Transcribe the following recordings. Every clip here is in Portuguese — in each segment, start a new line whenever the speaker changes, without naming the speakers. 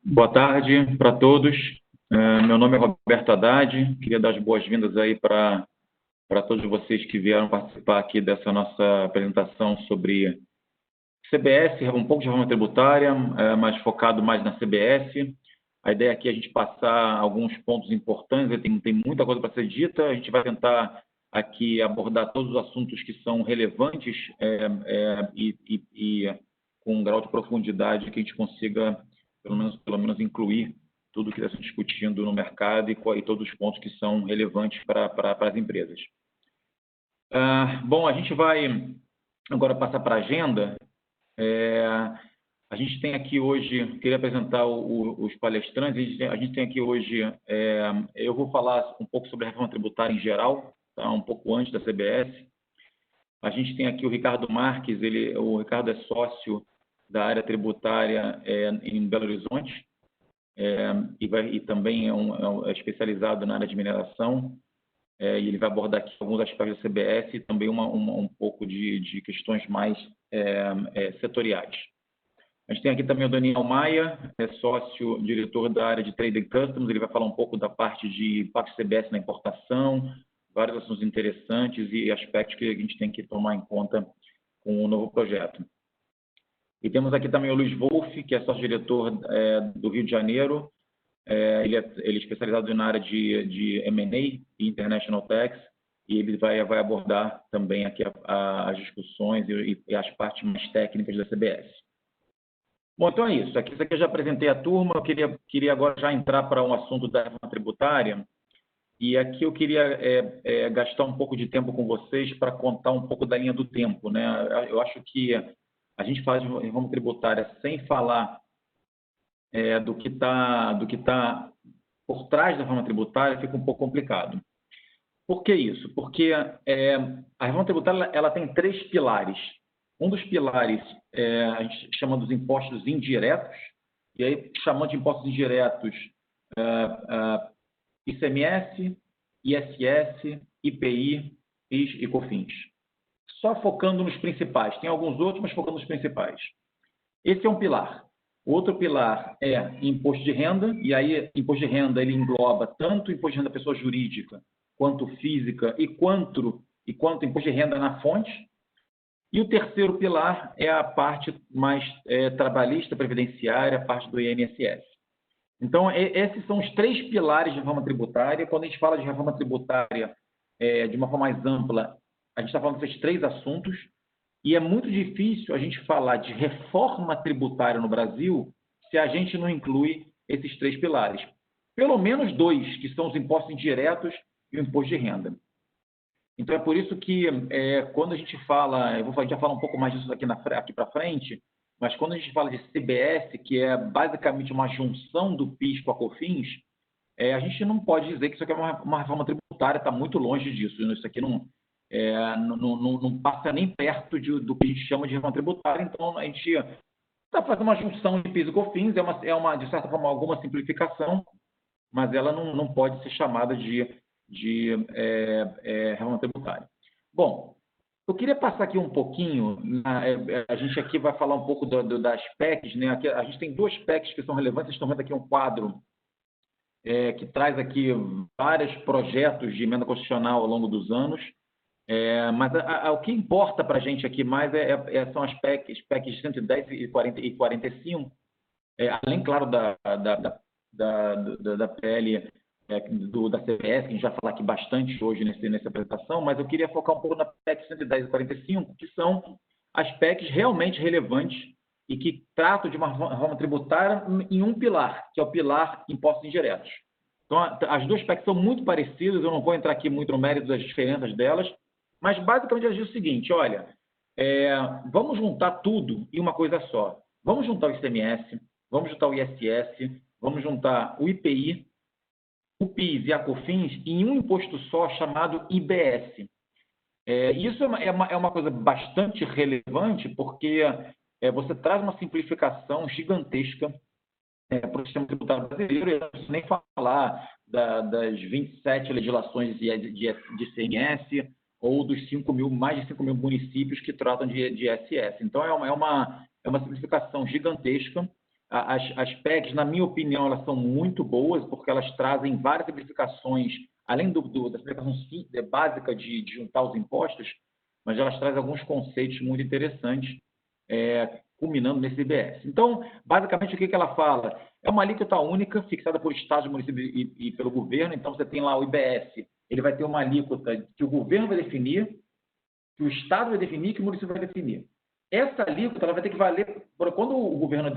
Boa tarde para todos. Meu nome é Roberto Haddad. Queria dar as boas-vindas aí para todos vocês que vieram participar aqui dessa nossa apresentação sobre CBS, um pouco de reforma tributária, mas focado mais na CBS. A ideia aqui é a gente passar alguns pontos importantes, tem muita coisa para ser dita. A gente vai tentar aqui abordar todos os assuntos que são relevantes e com um grau de profundidade que a gente consiga pelo menos incluir tudo que está se discutindo no mercado e todos os pontos que são relevantes para as empresas. Bom, a gente vai agora passar para a agenda. A gente tem aqui hoje, queria apresentar os palestrantes, a gente tem aqui hoje, eu vou falar um pouco sobre a reforma tributária em geral, tá? Um pouco antes da CBS. A gente tem aqui o Ricardo Marques, o Ricardo é sócio da área tributária em Belo Horizonte, e também é especializado na área de mineração, e ele vai abordar aqui alguns aspectos da CBS e também um pouco de questões mais setoriais. A gente tem aqui também o Daniel Maia, sócio, diretor da área de Trade and Customs, ele vai falar um pouco da parte de impacto CBS na importação, vários assuntos interessantes e aspectos que a gente tem que tomar em conta com o novo projeto. E temos aqui também o Luiz Wolff, que é sócio-diretor do Rio de Janeiro. Ele é especializado na área de M&A e International Tax, e ele vai abordar também aqui as discussões e as partes mais técnicas da CBS. Bom, então é isso. Aqui eu já apresentei a turma, eu queria agora já entrar para um assunto da reforma tributária, e aqui eu queria gastar um pouco de tempo com vocês para contar um pouco da linha do tempo, né? Eu acho que a gente faz reforma tributária sem falar do que tá por trás da reforma tributária, fica um pouco complicado. Por que isso? Porque a reforma tributária ela tem 3 pilares. Um dos pilares a gente chama dos impostos indiretos, e aí chamando de impostos indiretos ICMS, ISS, IPI, PIS e COFINS. Só focando nos principais. Tem alguns outros, mas focando nos principais. Esse é um pilar. O outro pilar é imposto de renda, e aí imposto de renda ele engloba tanto imposto de renda pessoa jurídica, quanto física, e quanto imposto de renda na fonte. E o terceiro pilar é a parte mais trabalhista, previdenciária, a parte do INSS. Então, esses são os 3 pilares de reforma tributária. Quando a gente fala de reforma tributária de uma forma mais ampla, a gente está falando desses 3 assuntos, e é muito difícil a gente falar de reforma tributária no Brasil se a gente não inclui esses 3 pilares. Pelo menos 2, que são os impostos indiretos e o imposto de renda. Então, é por isso que quando a gente fala, a gente vai falar um pouco mais disso aqui para frente, mas quando a gente fala de CBS, que é basicamente uma junção do PIS com a COFINS, a gente não pode dizer que isso aqui é uma reforma tributária, está muito longe disso. Isso aqui não passa nem perto do que a gente chama de reforma tributária. Então, a gente está fazendo uma junção de PIS e COFINS, de certa forma, alguma simplificação, mas ela não pode ser chamada de reforma tributária. Bom, eu queria passar aqui um pouquinho, a gente aqui vai falar um pouco das PECs, né? Aqui, a gente tem 2 PECs que são relevantes, vocês estão vendo aqui um quadro que traz aqui vários projetos de emenda constitucional ao longo dos anos, mas o que importa para a gente aqui mais são as PECs 110 e 45, além, claro, da PL da CBS, que a gente vai falar aqui bastante hoje nessa apresentação, mas eu queria focar um pouco na PEC 110 e 45, que são as PECs realmente relevantes e que tratam de uma reforma tributária em um pilar, que é o pilar impostos indiretos. Então, as 2 PECs são muito parecidas, eu não vou entrar aqui muito no mérito das diferenças delas, mas basicamente elas dizem o seguinte: olha, vamos juntar tudo em uma coisa só. Vamos juntar o ICMS, vamos juntar o ISS, vamos juntar o IPI, o PIS e a COFINS em um imposto só chamado IBS. Isso é uma coisa bastante relevante, porque você traz uma simplificação gigantesca para o sistema tributário brasileiro, e não preciso nem falar das 27 legislações de ICMS ou dos mais de 5 mil municípios que tratam de ISS. Então, é uma simplificação gigantesca, as PECs, na minha opinião, elas são muito boas, porque elas trazem várias simplificações, além da simplificação básica de juntar os impostos, mas elas trazem alguns conceitos muito interessantes, culminando nesse IBS. Então, basicamente, o que ela fala? É uma alíquota única, fixada por Estado, município e pelo governo. Então, você tem lá o IBS, ele vai ter uma alíquota que o governo vai definir, que o Estado vai definir, que o município vai definir. Essa alíquota ela vai ter que valer, quando o governo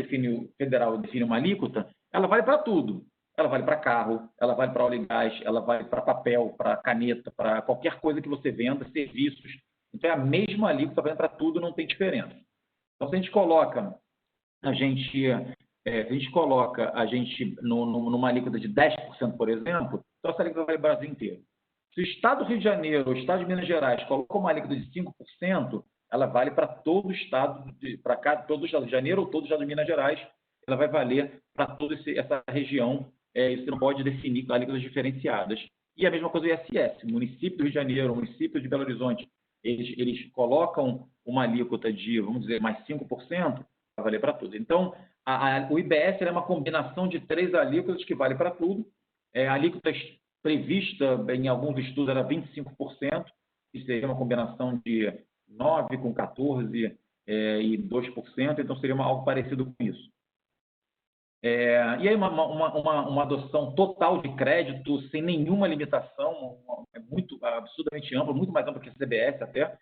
federal define uma alíquota, ela vale para tudo. Ela vale para carro, ela vale para óleo e gás, ela vale para papel, para caneta, para qualquer coisa que você venda, serviços. Então, é a mesma alíquota, vale para tudo, não tem diferença. Então, se a gente coloca a gente numa alíquota de 10%, por exemplo, então essa alíquota vale o Brasil inteiro. Se o Estado do Rio de Janeiro ou o Estado de Minas Gerais coloca uma alíquota de 5%, ela vale para todo o Estado, todo o Estado de Janeiro ou todo o Estado de Minas Gerais, ela vai valer para toda essa região. Você não pode definir alíquotas diferenciadas. E a mesma coisa do ISS. O município do Rio de Janeiro, o município de Belo Horizonte, eles colocam uma alíquota de, vamos dizer, mais 5%, vai valer para tudo. Então, o IBS é uma combinação de 3 alíquotas que vale para tudo. A alíquota prevista em alguns estudos era 25%, que seria uma combinação de 9 com 14 e 2%, então seria algo parecido com isso. E aí uma adoção total de crédito, sem nenhuma limitação, absurdamente ampla, muito mais ampla que a CBS até.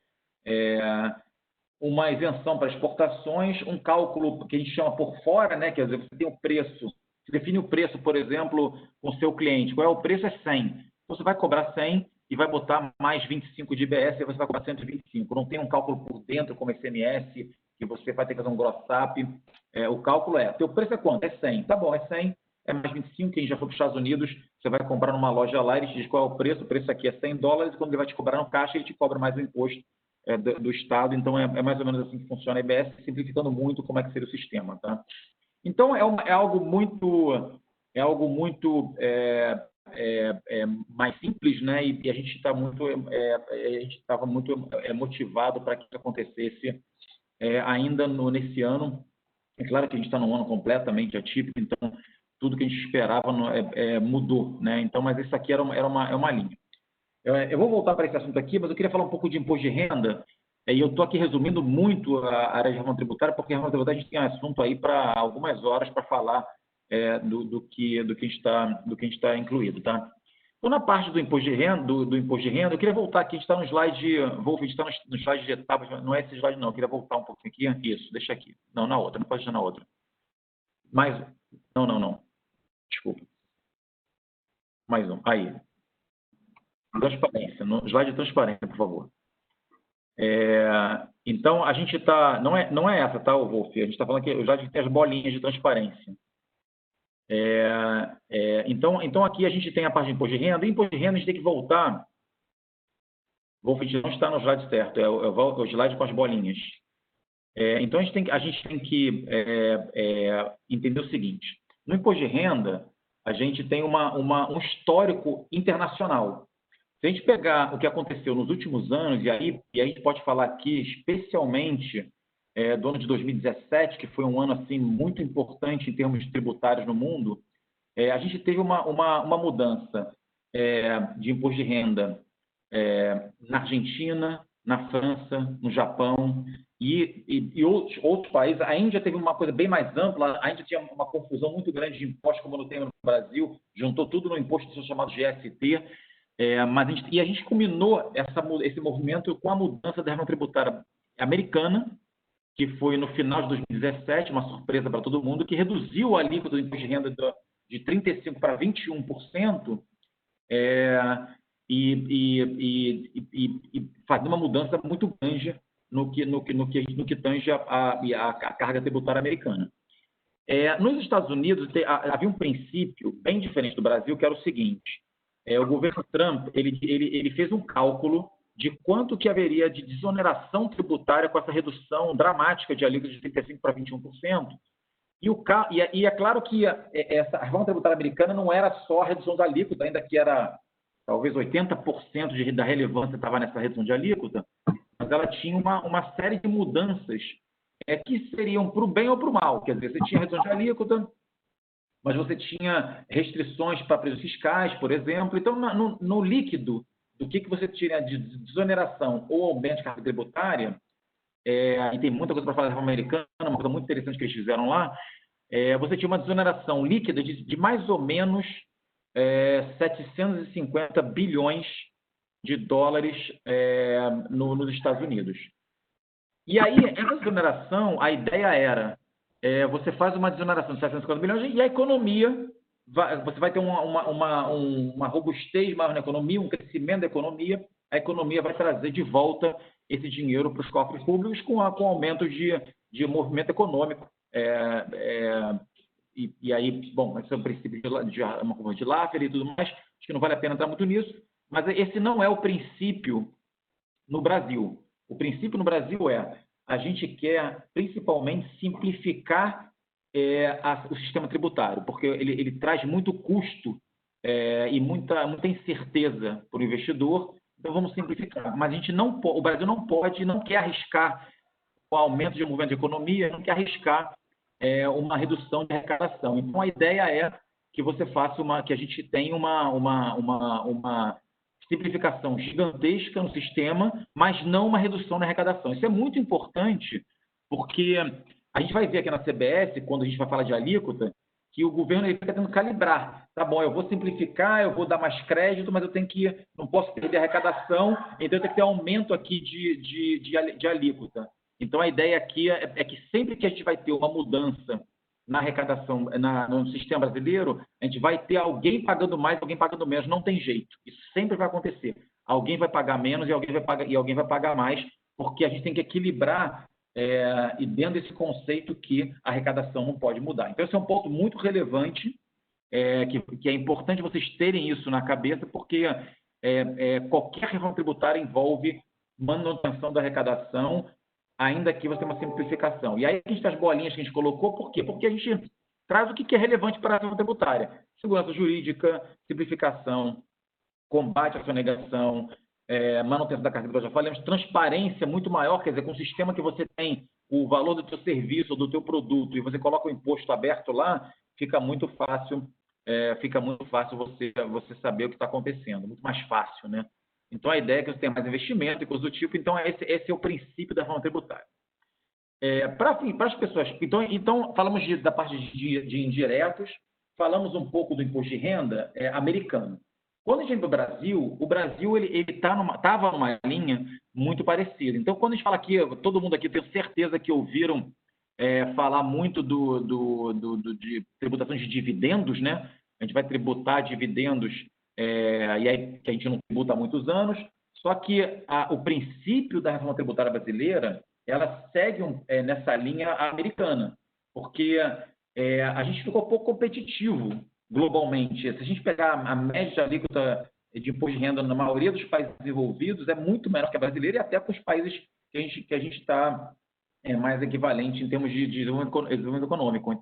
Uma isenção para exportações, um cálculo que a gente chama por fora, né? Quer dizer, você tem o preço, você define o preço, por exemplo, com o seu cliente. Qual é o preço? É 100. Então, você vai cobrar 100 e vai botar mais 25 de IBS, e você vai cobrar 125. Não tem um cálculo por dentro, como SMS, que você vai ter que fazer um gross-up. O cálculo teu preço é quanto? É 100. Tá bom, é 100, é mais 25. Quem já foi para os Estados Unidos, você vai comprar numa loja lá, ele te diz qual é o preço aqui é $100, e quando ele vai te cobrar no caixa, ele te cobra mais o imposto do Estado. Então, é mais ou menos assim que funciona a IBS, simplificando muito como é que seria o sistema. Tá? Então, é algo muito mais simples, né? E a gente estava muito motivado para que isso acontecesse ainda nesse ano. É claro que a gente está num ano completamente atípico, então tudo que a gente esperava mudou, né? Então, mas isso aqui era uma linha. Eu vou voltar para esse assunto aqui, mas eu queria falar um pouco de imposto de renda, e eu estou aqui resumindo muito a área de reforma tributária, porque a reforma tributária a gente tem assunto aí para algumas horas para falar do que a gente está incluído, tá? Então, na parte do imposto de renda, eu queria voltar aqui, a gente está no slide, Wolf, a gente está no slide de etapas, não é esse slide não, eu queria voltar um pouquinho aqui, isso, deixa aqui. Não, na outra, não pode deixar na outra. Mais, não, desculpa. Mais um, aí. Transparência, no slide de transparência, por favor. Então, a gente está... Não é essa, tá, Wolf? A gente está falando que o slide tem as bolinhas de transparência. Então, aqui a gente tem a parte de imposto de renda. E imposto de renda, a gente tem que voltar... Wolf, a gente não está no slide certo, é o slide com as bolinhas. Então, a gente tem que entender o seguinte. No imposto de renda, a gente tem um histórico internacional. Se a gente pegar o que aconteceu nos últimos anos, e a gente pode falar aqui especialmente do ano de 2017, que foi um ano assim, muito importante em termos tributários no mundo, a gente teve uma mudança de imposto de renda na Argentina, na França, no Japão e outros países. A Índia teve uma coisa bem mais ampla, a Índia tinha uma confusão muito grande de impostos, como não tem no Brasil, juntou tudo no imposto chamado GST. Mas a gente combinou esse movimento com a mudança da reforma tributária americana, que foi no final de 2017, uma surpresa para todo mundo, que reduziu a alíquota do imposto de renda de 35% para 21%, e fazer uma mudança muito grande no que tange a carga tributária americana. Nos Estados Unidos, havia um princípio bem diferente do Brasil, que era o seguinte: o governo Trump ele fez um cálculo de quanto que haveria de desoneração tributária com essa redução dramática de alíquota de 35% para 21%. E é claro que essa reforma tributária americana não era só a redução da alíquota, ainda que era talvez 80% da relevância estava nessa redução de alíquota, mas ela tinha uma série de mudanças que seriam para o bem ou para o mal. Quer dizer, você tinha redução de alíquota, mas você tinha restrições para preços fiscais, por exemplo. Então, no líquido, do que você tinha de desoneração ou aumento de carga tributária, e tem muita coisa para falar da reforma americana, uma coisa muito interessante que eles fizeram lá, você tinha uma desoneração líquida de mais ou menos 750 bilhões de dólares nos Estados Unidos. E aí, essa desoneração, a ideia era, você faz uma desoneração de 750 bilhões e a economia, você vai ter uma robustez maior na economia, um crescimento da economia, a economia vai trazer de volta esse dinheiro para os cofres públicos com aumento de movimento econômico. E aí, bom, esse é o princípio de uma curva de Laffer e tudo mais, acho que não vale a pena entrar muito nisso, mas esse não é o princípio no Brasil. O princípio no Brasil a gente quer principalmente simplificar o sistema tributário, porque ele traz muito custo e muita incerteza para o investidor, então vamos simplificar. Mas o Brasil não pode, não quer arriscar o aumento de movimento de economia, não quer arriscar uma redução de arrecadação. Então, a ideia é que você faça que a gente tenha uma simplificação gigantesca no sistema, mas não uma redução na arrecadação. Isso é muito importante, porque a gente vai ver aqui na CBS, quando a gente vai falar de alíquota, que o governo fica tentando calibrar. Tá bom, eu vou simplificar, eu vou dar mais crédito, mas não posso perder a arrecadação, então eu tenho que ter aumento aqui de alíquota. Então, a ideia aqui é que sempre que a gente vai ter uma mudança na arrecadação, no sistema brasileiro, a gente vai ter alguém pagando mais, alguém pagando menos. Não tem jeito. Isso sempre vai acontecer. Alguém vai pagar menos e alguém vai pagar mais, porque a gente tem que equilibrar e dentro desse conceito que a arrecadação não pode mudar. Então, esse é um ponto muito relevante, que é importante vocês terem isso na cabeça, porque qualquer reforma tributária envolve manutenção da arrecadação, ainda que você tenha uma simplificação. E aí, a gente tem as bolinhas que a gente colocou, por quê? Porque a gente traz o que é relevante para a reforma tributária. Segurança jurídica, simplificação, combate à sonegação, manutenção da carga tributária, já falamos, transparência muito maior, quer dizer, com o sistema que você tem o valor do teu serviço ou do teu produto e você coloca o imposto aberto lá, fica muito fácil você saber o que está acontecendo, muito mais fácil, né? Então, a ideia é que você tenha mais investimento e coisas do tipo. Então, esse é o princípio da reforma tributária. Para as pessoas... Então falamos da parte de indiretos, falamos um pouco do imposto de renda americano. Quando a gente vem para o Brasil ele estava numa linha muito parecida. Então, quando a gente fala aqui, todo mundo aqui tem certeza que ouviram falar muito de tributação de dividendos, né? A gente vai tributar dividendos e aí que a gente não tributa há muitos anos, só que o princípio da reforma tributária brasileira, ela segue nessa linha americana, porque a gente ficou pouco competitivo globalmente. Se a gente pegar a média de alíquota de imposto de renda na maioria dos países desenvolvidos, é muito menor que a brasileira e até com os países que a gente está mais equivalente em termos de desenvolvimento econômico.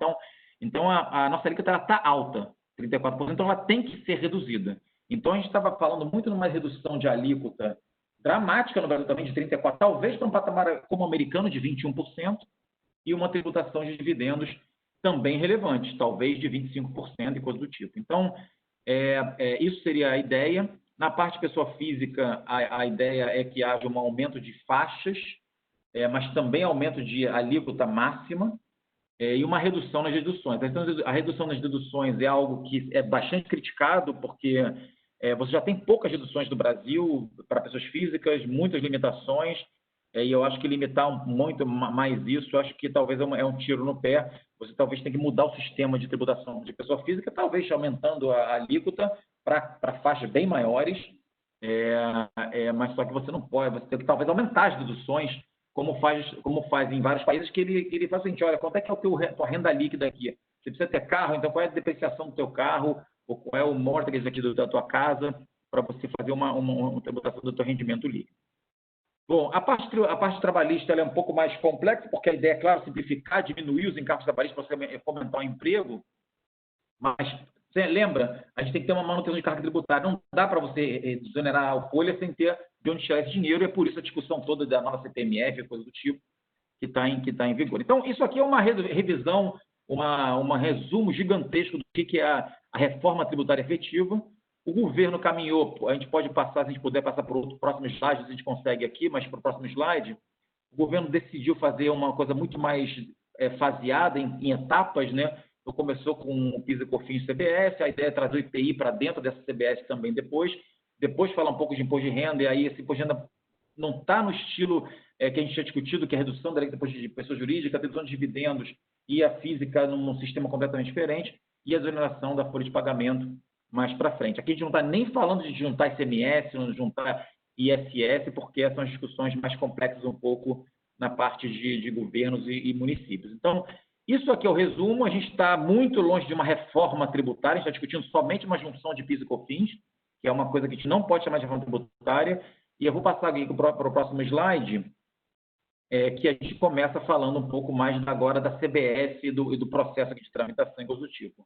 Então a nossa alíquota está alta, 34%, então ela tem que ser reduzida. Então, a gente estava falando muito numa redução de alíquota dramática no Brasil também, de 34%, talvez para um patamar como o americano, de 21%, e uma tributação de dividendos também relevante, talvez de 25% e coisa do tipo. Então, isso seria a ideia. Na parte pessoa física, a ideia é que haja um aumento de faixas, mas também aumento de alíquota máxima, e uma redução nas deduções. Então, a redução nas deduções é algo que é bastante criticado, porque você já tem poucas deduções no Brasil para pessoas físicas, muitas limitações, e eu acho que limitar muito mais isso, eu acho que talvez é um tiro no pé. Você talvez tenha que mudar o sistema de tributação de pessoa física, talvez aumentando a alíquota para faixas bem maiores, mas só que você não pode, você tem que talvez aumentar as deduções, como faz em vários países, que ele faz o seguinte: olha, quanto é que é a tua renda líquida aqui? Você precisa ter carro, então qual é a depreciação do teu carro, ou qual é o mortgage aqui da tua casa, para você fazer uma tributação do teu rendimento líquido. Bom, a parte trabalhista ela é um pouco mais complexa, porque a ideia é, claro, simplificar, diminuir os encargos trabalhistas para você fomentar o emprego, mas você lembra, a gente tem que ter uma manutenção de carga tributária. Não dá para você desonerar a folha sem ter de onde tirar esse dinheiro, e é por isso a discussão toda da nova CPMF, coisa do tipo. que tá em vigor. Então, isso aqui é uma revisão, um resumo gigantesco do que é a reforma tributária efetiva. O governo caminhou, a gente pode passar, se a gente puder passar para o próximo slide, a gente consegue aqui, mas para o próximo slide, o governo decidiu fazer uma coisa muito mais faseada, em etapas, né? Então, começou com o PIS e COFINS e CBS, a ideia é trazer o IPI para dentro dessa CBS também depois falar um pouco de imposto de renda, e aí esse imposto de renda não está no estilo que a gente tinha discutido, que é a redução da lei de imposto de pessoa jurídica, a redução de dividendos e a física num sistema completamente diferente, e a exoneração da folha de pagamento mais para frente. Aqui a gente não está nem falando de juntar ICMS, juntar ISS, porque são as discussões mais complexas um pouco na parte de governos e municípios. Então, isso aqui é o resumo. A gente está muito longe de uma reforma tributária, a gente está discutindo somente uma junção de PIS e COFINS, que é uma coisa que a gente não pode chamar de reforma tributária. E eu vou passar aqui para o próximo slide, que a gente começa falando um pouco mais agora da CBS e do processo aqui de tramitação e coisa do tipo.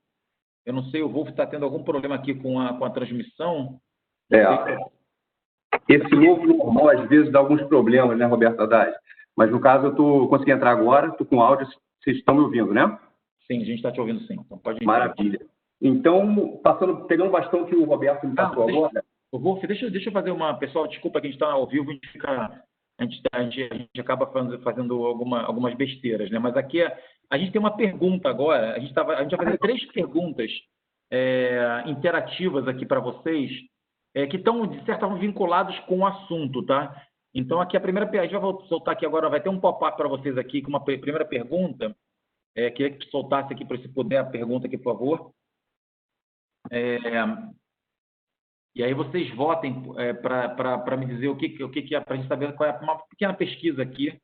Eu não sei, o Wolf está tendo algum problema aqui com a transmissão.
Esse novo normal, às vezes, dá alguns problemas, né, Roberto Haddad? Mas, no caso, eu consegui entrar agora, estou com áudio, vocês estão me ouvindo, né?
Sim, a gente está te ouvindo, sim. Então, pode ir.
Maravilha. Então, pegando o bastão que o Roberto me passou agora...
Wolf, deixa eu fazer uma... Pessoal, desculpa que a gente está ao vivo, a gente acaba fazendo algumas besteiras, né? Mas aqui a gente tem uma pergunta agora, a gente vai fazer 3 perguntas interativas aqui para vocês, que estão, de certa forma, vinculados com o assunto, tá? Então, aqui a gente vai soltar aqui agora, vai ter um pop-up para vocês aqui com uma primeira pergunta. Queria que soltasse aqui, se puder, a pergunta aqui, por favor. E aí vocês votem para me dizer o que é, para a gente saber qual é uma pequena pesquisa aqui.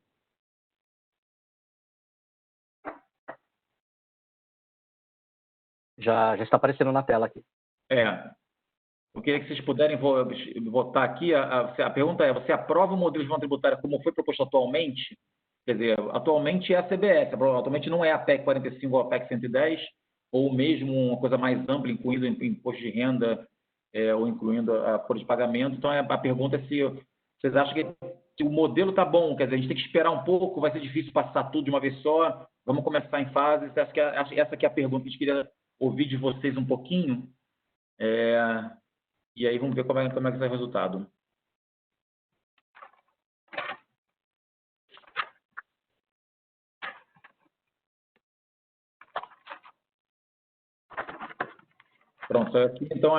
Já está aparecendo na tela aqui.
Eu queria que vocês puderem votar aqui. A pergunta é: você aprova o modelo de reforma tributária como foi proposto atualmente? Quer dizer, atualmente é a CBS, atualmente não é a PEC 45 ou a PEC 110, ou mesmo uma coisa mais ampla, incluindo imposto de renda, ou incluindo a folha de pagamento. Então, a pergunta é se vocês acham que o modelo está bom, quer dizer, a gente tem que esperar um pouco, vai ser difícil passar tudo de uma vez só, vamos começar em fases. Essa que é a pergunta que a gente queria ouvir de vocês um pouquinho. E aí vamos ver como é que vai ser o resultado. Pronto, aqui então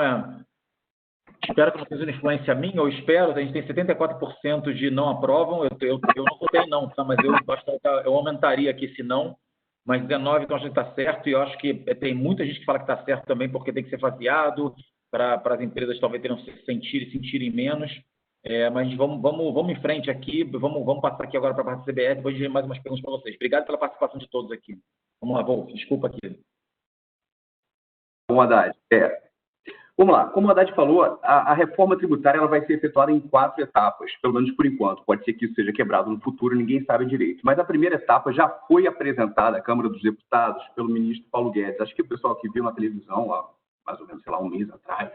espero que não seja uma influência minha, eu espero, a gente tem 74% de não aprovam, eu não votei não, tá? Mas eu aumentaria aqui se não, mas 19% então acho que está certo, e eu acho que tem muita gente que fala que está certo também, porque tem que ser faseado, para as empresas talvez sentirem menos, mas vamos em frente aqui, vamos passar aqui agora para a parte da CBS, depois de mais umas perguntas para vocês. Obrigado pela participação de todos aqui. Vamos lá, Wolf, desculpa aqui.
Bom, Haddad, vamos lá, como o Haddad falou, a reforma tributária ela vai ser efetuada em 4 etapas, pelo menos por enquanto. Pode ser que isso seja quebrado no futuro, ninguém sabe direito. Mas a primeira etapa já foi apresentada à Câmara dos Deputados pelo ministro Paulo Guedes. Acho que o pessoal que viu na televisão, há mais ou menos, sei lá, um mês atrás,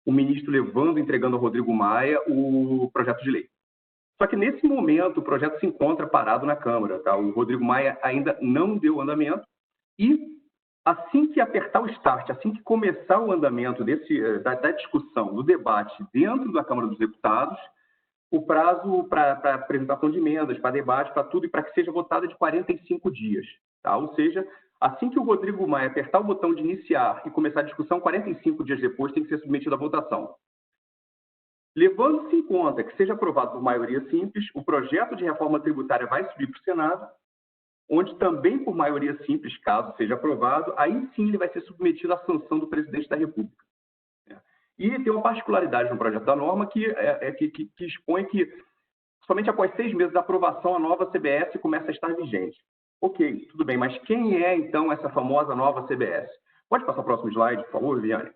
o ministro entregando ao Rodrigo Maia o projeto de lei. Só que, nesse momento, o projeto se encontra parado na Câmara. Tá? O Rodrigo Maia ainda não deu andamento e, assim que apertar o start, assim que começar o andamento da discussão, do debate dentro da Câmara dos Deputados, o prazo para apresentação de emendas, para debate, para tudo, e para que seja votada de 45 dias. Tá? Ou seja, assim que o Rodrigo Maia apertar o botão de iniciar e começar a discussão, 45 dias depois tem que ser submetido à votação. Levando-se em conta que seja aprovado por maioria simples, o projeto de reforma tributária vai subir para o Senado, onde também por maioria simples, caso seja aprovado, aí sim ele vai ser submetido à sanção do presidente da República. E tem uma particularidade no projeto da norma que expõe que somente após 6 meses da aprovação a nova CBS começa a estar vigente. Ok, tudo bem, mas quem é então essa famosa nova CBS? Pode passar o próximo slide, por favor, Viviane?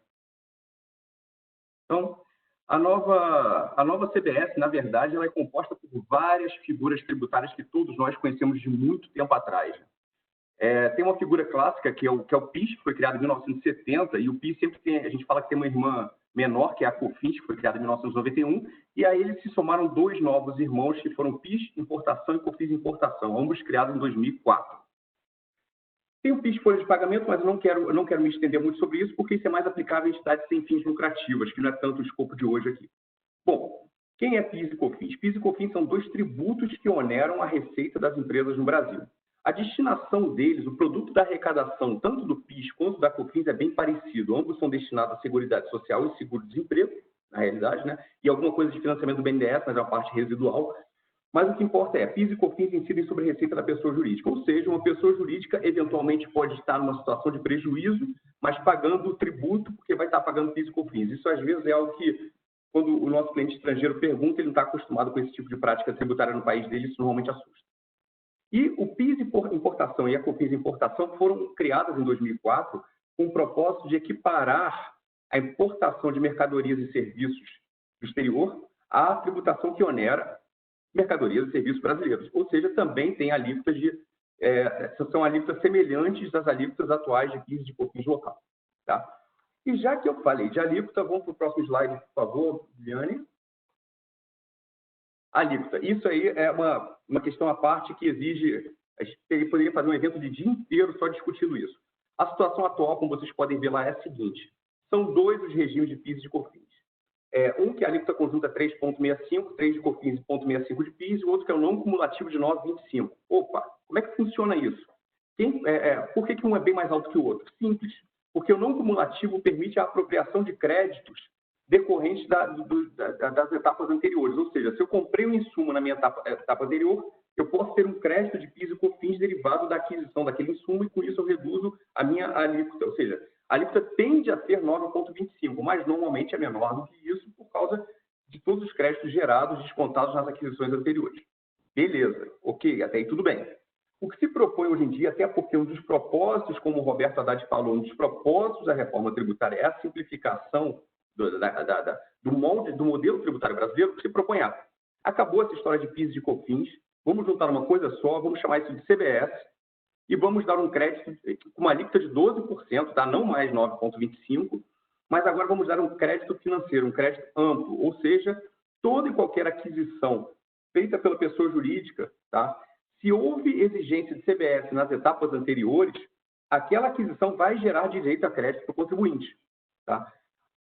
Então, a nova CBS, na verdade, ela é composta por várias figuras tributárias que todos nós conhecemos de muito tempo atrás. Tem uma figura clássica, que é o PIS, que foi criado em 1970, e o PIS sempre tem, a gente fala que tem uma irmã menor, que é a COFINS, que foi criada em 1991, e a ele se somaram 2 novos irmãos, que foram PIS Importação e COFINS Importação, ambos criados em 2004. Tem o PIS Folha de Pagamento, mas eu não quero me estender muito sobre isso, porque isso é mais aplicável em entidades sem fins lucrativas, que não é tanto o escopo de hoje aqui. Bom, quem é PIS e COFINS? PIS e COFINS são 2 tributos que oneram a receita das empresas no Brasil. A destinação deles, o produto da arrecadação, tanto do PIS quanto da COFINS, é bem parecido. Ambos são destinados à Seguridade Social e Seguro-Desemprego, na realidade, né? E alguma coisa de financiamento do BNDES, mas é uma parte residual. Mas o que importa é, PIS e COFINS incidem sobre a receita da pessoa jurídica. Ou seja, uma pessoa jurídica eventualmente pode estar numa situação de prejuízo, mas pagando o tributo, porque vai estar pagando PIS e COFINS. Isso, às vezes, é algo que, quando o nosso cliente estrangeiro pergunta, ele não está acostumado com esse tipo de prática tributária no país dele, isso normalmente assusta. E o PIS Importação e a COFINS Importação foram criadas em 2004 com o propósito de equiparar a importação de mercadorias e serviços do exterior à tributação que onera mercadorias e serviços brasileiros. Ou seja, também tem alíquotas são alíquotas semelhantes às alíquotas atuais de PIS e de COFINS local. Tá? E já que eu falei de alíquota, vamos para o próximo slide, por favor, Liane. Alíquota. Isso aí é uma questão à parte que exige... A gente poderia fazer um evento de dia inteiro só discutindo isso. A situação atual, como vocês podem ver lá, é a seguinte. São 2 os regimes de PIS e de COFINS. Um que é a alíquota conjunta 3,65, 3 de COFINS e 0,65 de PIS, e o outro que é o não cumulativo de 9,25. Opa, como é que funciona isso? Por que um é bem mais alto que o outro? Simples, porque o não cumulativo permite a apropriação de créditos decorrentes das etapas anteriores. Ou seja, se eu comprei um insumo na minha etapa anterior, eu posso ter um crédito de PIS e COFINS derivado da aquisição daquele insumo e, com isso, eu reduzo a minha alíquota. Ou seja, a alíquota tende a ser 9,25, mas normalmente é menor do que isso por causa de todos os créditos gerados descontados nas aquisições anteriores. Beleza, ok, até aí tudo bem. O que se propõe hoje em dia, até porque um dos propósitos, como o Roberto Haddad falou, um dos propósitos da reforma tributária é a simplificação do modelo tributário brasileiro, que se propõe acabou essa história de PIS e de COFINS, vamos juntar uma coisa só, vamos chamar isso de CBS, e vamos dar um crédito com uma alíquota de 12%, tá? Não mais 9,25%, mas agora vamos dar um crédito financeiro, um crédito amplo, ou seja, toda e qualquer aquisição feita pela pessoa jurídica, tá? Se houve exigência de CBS nas etapas anteriores, aquela aquisição vai gerar direito a crédito para o contribuinte, tá?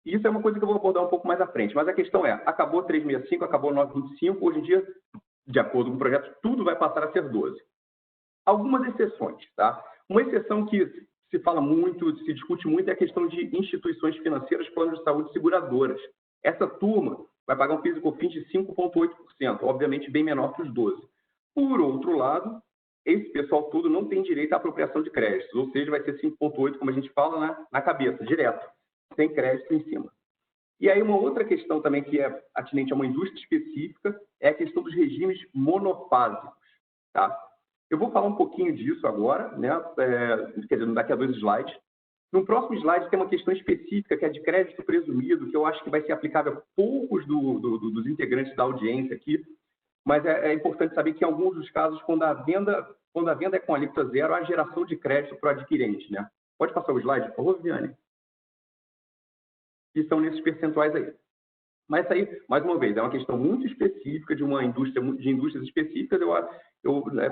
Isso é uma coisa que eu vou abordar um pouco mais à frente, mas a questão é, acabou 3,65, acabou 9,25, hoje em dia, de acordo com o projeto, tudo vai passar a ser 12%. Algumas exceções, tá? Uma exceção que se fala muito, se discute muito, é a questão de instituições financeiras, planos de saúde e seguradoras. Essa turma vai pagar um PIS e COFINS de 5,8%, obviamente bem menor que os 12%. Por outro lado, esse pessoal todo não tem direito à apropriação de créditos, ou seja, vai ser 5,8%, como a gente fala, na cabeça, direto, sem crédito em cima. E aí uma outra questão também que é atinente a uma indústria específica é a questão dos regimes monofásicos, tá? Eu vou falar um pouquinho disso agora, né? Quer dizer, daqui a 2 slides. No próximo slide tem uma questão específica que é de crédito presumido, que eu acho que vai ser aplicável a poucos dos integrantes da audiência aqui, mas é importante saber que em alguns dos casos, quando a venda é com alíquota zero, há geração de crédito para o adquirente, né? Pode passar o slide, por favor, Viane? Que são nesses percentuais aí. Mas isso aí, mais uma vez, é uma questão muito específica de indústrias específicas.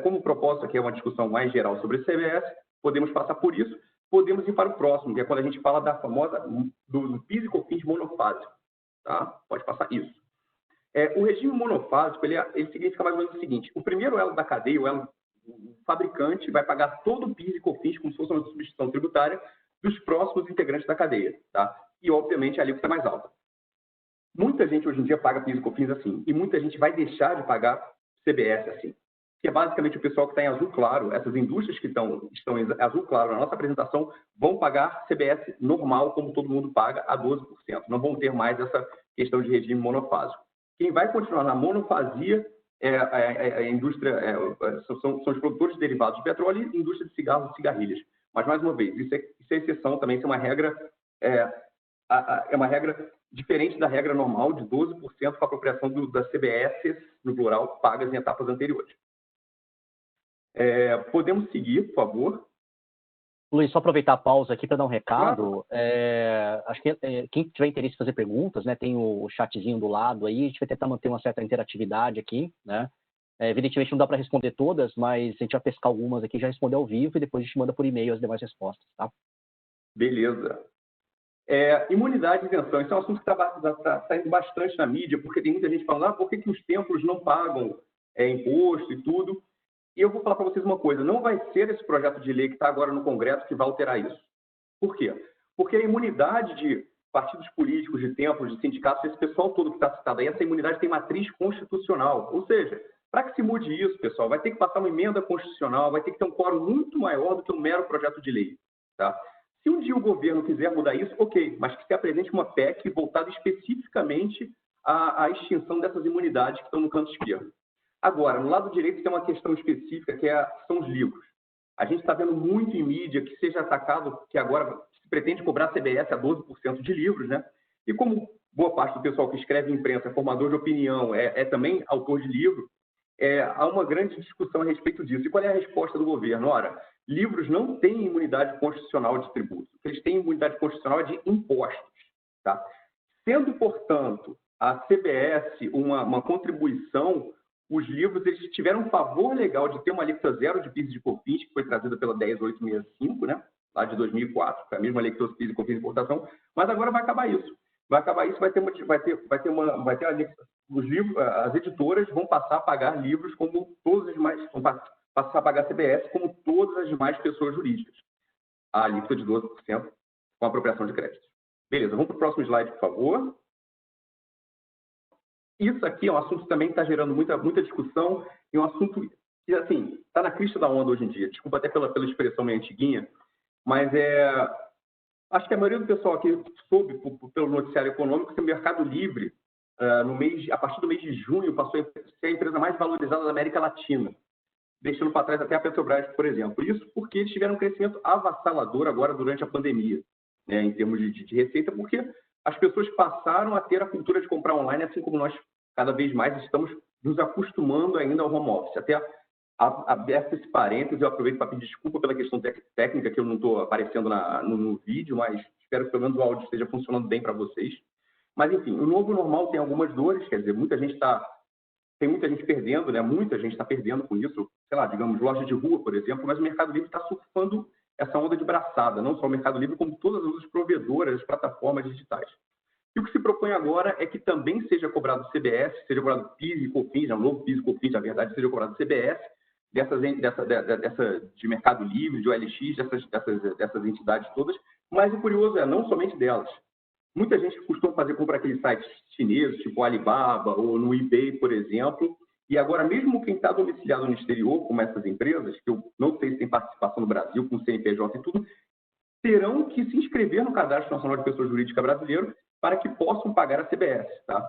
Como o propósito aqui é uma discussão mais geral sobre CBS, podemos passar por isso, podemos ir para o próximo, que é quando a gente fala da famosa do PIS e COFINS monofásico. Tá? Pode passar isso. O regime monofásico, ele significa mais ou menos o seguinte: o primeiro elo da cadeia, o fabricante, vai pagar todo o PIS e COFINS como se fosse uma substituição tributária dos próximos integrantes da cadeia. Tá? E, obviamente, a alíquota é mais alta. Muita gente hoje em dia paga PIS e COFINS assim, e muita gente vai deixar de pagar CBS assim, que é basicamente o pessoal que está em azul claro. Essas indústrias que estão em azul claro na nossa apresentação vão pagar CBS normal, como todo mundo paga, a 12%. Não vão ter mais essa questão de regime monofásico. Quem vai continuar na monofasia a indústria, são os produtores de derivados de petróleo e indústria de cigarros e cigarrilhas. Mas, mais uma vez, isso é exceção também, isso é uma regra... é uma regra diferente da regra normal de 12% com a apropriação das CBS, no plural, pagas em etapas anteriores. Podemos seguir, por favor.
Luiz, só aproveitar a pausa aqui para dar um recado. Acho que quem tiver interesse em fazer perguntas, né, tem o chatzinho do lado aí, a gente vai tentar manter uma certa interatividade aqui, né? Evidentemente não dá para responder todas, mas a gente vai pescar algumas aqui, já responder ao vivo e depois a gente manda por e-mail as demais respostas, tá?
Beleza. Imunidade e isenção, isso é um assunto que está saindo bastante na mídia, porque tem muita gente falando, por que os templos não pagam imposto e tudo? E eu vou falar para vocês uma coisa, não vai ser esse projeto de lei que está agora no Congresso que vai alterar isso. Por quê? Porque a imunidade de partidos políticos, de templos, de sindicatos, esse pessoal todo que está citado aí, essa imunidade tem matriz constitucional. Ou seja, para que se mude isso, pessoal, vai ter que passar uma emenda constitucional, vai ter que ter um quórum muito maior do que um mero projeto de lei, tá? Se um dia o governo quiser mudar isso, ok, mas que se apresente uma PEC voltada especificamente à extinção dessas imunidades que estão no canto esquerdo. Agora, no lado direito tem uma questão específica, que são os livros. A gente está vendo muito em mídia que seja atacado, que agora se pretende cobrar a CBS a 12% de livros, né? E como boa parte do pessoal que escreve em imprensa é formador de opinião, é também autor de livro, há uma grande discussão a respeito disso. E qual é a resposta do governo? Ora, livros não têm imunidade constitucional de tributo. Eles têm imunidade constitucional de impostos. Tá? Sendo, portanto, a CBS uma contribuição, os livros eles tiveram um favor legal de ter uma alíquota zero de PIS e de COFINS, que foi trazida pela 10865, né? Lá de 2004, que é a mesma lei que trouxe PIS e COFINS de importação, mas agora vai acabar isso. Vai acabar isso, vai ter a alíquota. Os livros, as editoras vão passar a pagar livros como todas as demais, vão passar a pagar a CBS como todas as demais pessoas jurídicas. A alíquota de 12% com apropriação de crédito. Beleza, vamos para o próximo slide, por favor. Isso aqui é um assunto que também está gerando muita discussão e um assunto que, assim, está na crista da onda hoje em dia. Desculpa até pela expressão meio antiguinha, mas acho que a maioria do pessoal aqui soube, pelo noticiário econômico, que o Mercado Livre, a partir do mês de junho, passou a ser a empresa mais valorizada da América Latina, deixando para trás até a Petrobras, por exemplo. Isso porque eles tiveram um crescimento avassalador agora durante a pandemia, né, em termos de receita, porque as pessoas passaram a ter a cultura de comprar online, assim como nós cada vez mais estamos nos acostumando ainda ao home office. Até aberto esse parênteses, eu aproveito para pedir desculpa pela questão técnica, que eu não estou aparecendo no vídeo, mas espero que pelo menos o áudio esteja funcionando bem para vocês. Mas, enfim, o novo normal tem algumas dores, quer dizer, tem muita gente perdendo, né? Muita gente está perdendo com isso, sei lá, digamos, loja de rua, por exemplo, mas o Mercado Livre está surfando essa onda de braçada, não só o Mercado Livre, como todas as outras provedoras, as plataformas digitais. E o que se propõe agora é que também seja cobrado CBS, seja cobrado PIS e COFINS, o novo PIS e COFINS, na verdade, seja cobrado CBS, de Mercado Livre, de OLX, dessas entidades todas, mas o curioso não somente delas. Muita gente costuma comprar aqueles sites chineses, tipo Alibaba ou no eBay, por exemplo, e agora mesmo quem está domiciliado no exterior, como essas empresas, que eu não sei se tem participação no Brasil, com CNPJ e tudo, terão que se inscrever no Cadastro Nacional de Pessoas Jurídicas Brasileiro para que possam pagar a CBS, tá?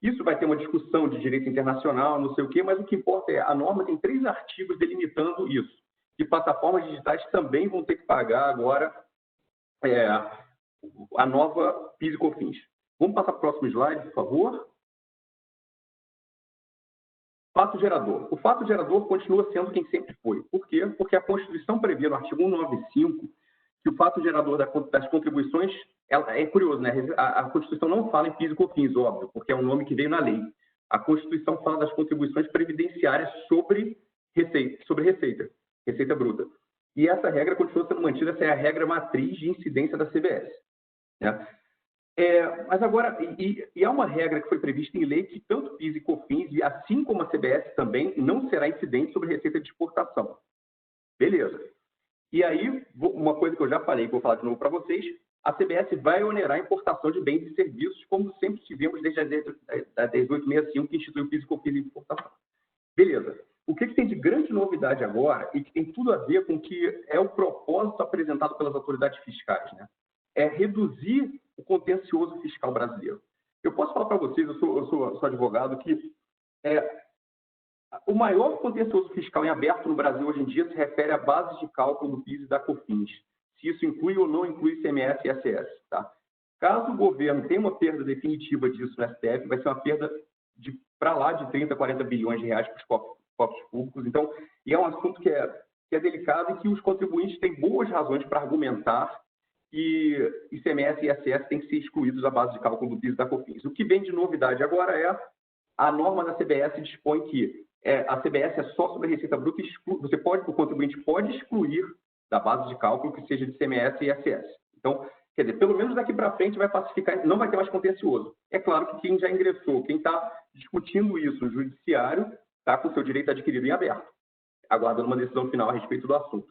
Isso vai ter uma discussão de direito internacional, não sei o quê, mas o que importa a norma tem 3 artigos delimitando isso. E plataformas digitais também vão ter que pagar agora a nova PIS e COFINS. Vamos passar para o próximo slide, por favor. Fato gerador. O fato gerador continua sendo quem sempre foi. Por quê? Porque a Constituição prevê no artigo 195 que o fato gerador das contribuições, é curioso, né? A Constituição não fala em PIS e COFINS, óbvio, porque é um nome que veio na lei. A Constituição fala das contribuições previdenciárias sobre receita bruta. E essa regra continua sendo mantida, essa é a regra matriz de incidência da CBS. Né? Mas agora, e há uma regra que foi prevista em lei que tanto PIS e COFINS, e assim como a CBS também, não será incidente sobre receita de exportação. Beleza. E aí, uma coisa que eu já falei, que vou falar de novo para vocês, a CBS vai onerar a importação de bens e serviços, como sempre tivemos desde a 1865, que instituiu o PIS e COFINS de importação. Beleza. O que tem de grande novidade agora, e que tem tudo a ver com o que é o propósito apresentado pelas autoridades fiscais, né? É reduzir o contencioso fiscal brasileiro. Eu posso falar para vocês, eu sou advogado, que o maior contencioso fiscal em aberto no Brasil hoje em dia se refere à base de cálculo do PIS e da COFINS, se isso inclui ou não inclui ICMS e ISS. Tá? Caso o governo tenha uma perda definitiva disso no STF, vai ser uma perda para lá de 30, 40 bilhões de reais para os cofres públicos. Então, e é um assunto que que é delicado e que os contribuintes têm boas razões para argumentar que ICMS e ISS têm que ser excluídos da base de cálculo do PIS e da COFINS. O que vem de novidade agora é a norma da CBS dispõe que a CBS é só sobre a receita bruta, o contribuinte pode excluir da base de cálculo que seja de ICMS e ISS. Então, quer dizer, pelo menos daqui para frente vai pacificar, não vai ter mais contencioso. É claro que quem já ingressou, quem está discutindo isso no judiciário, está com o seu direito adquirido em aberto, aguardando uma decisão final a respeito do assunto.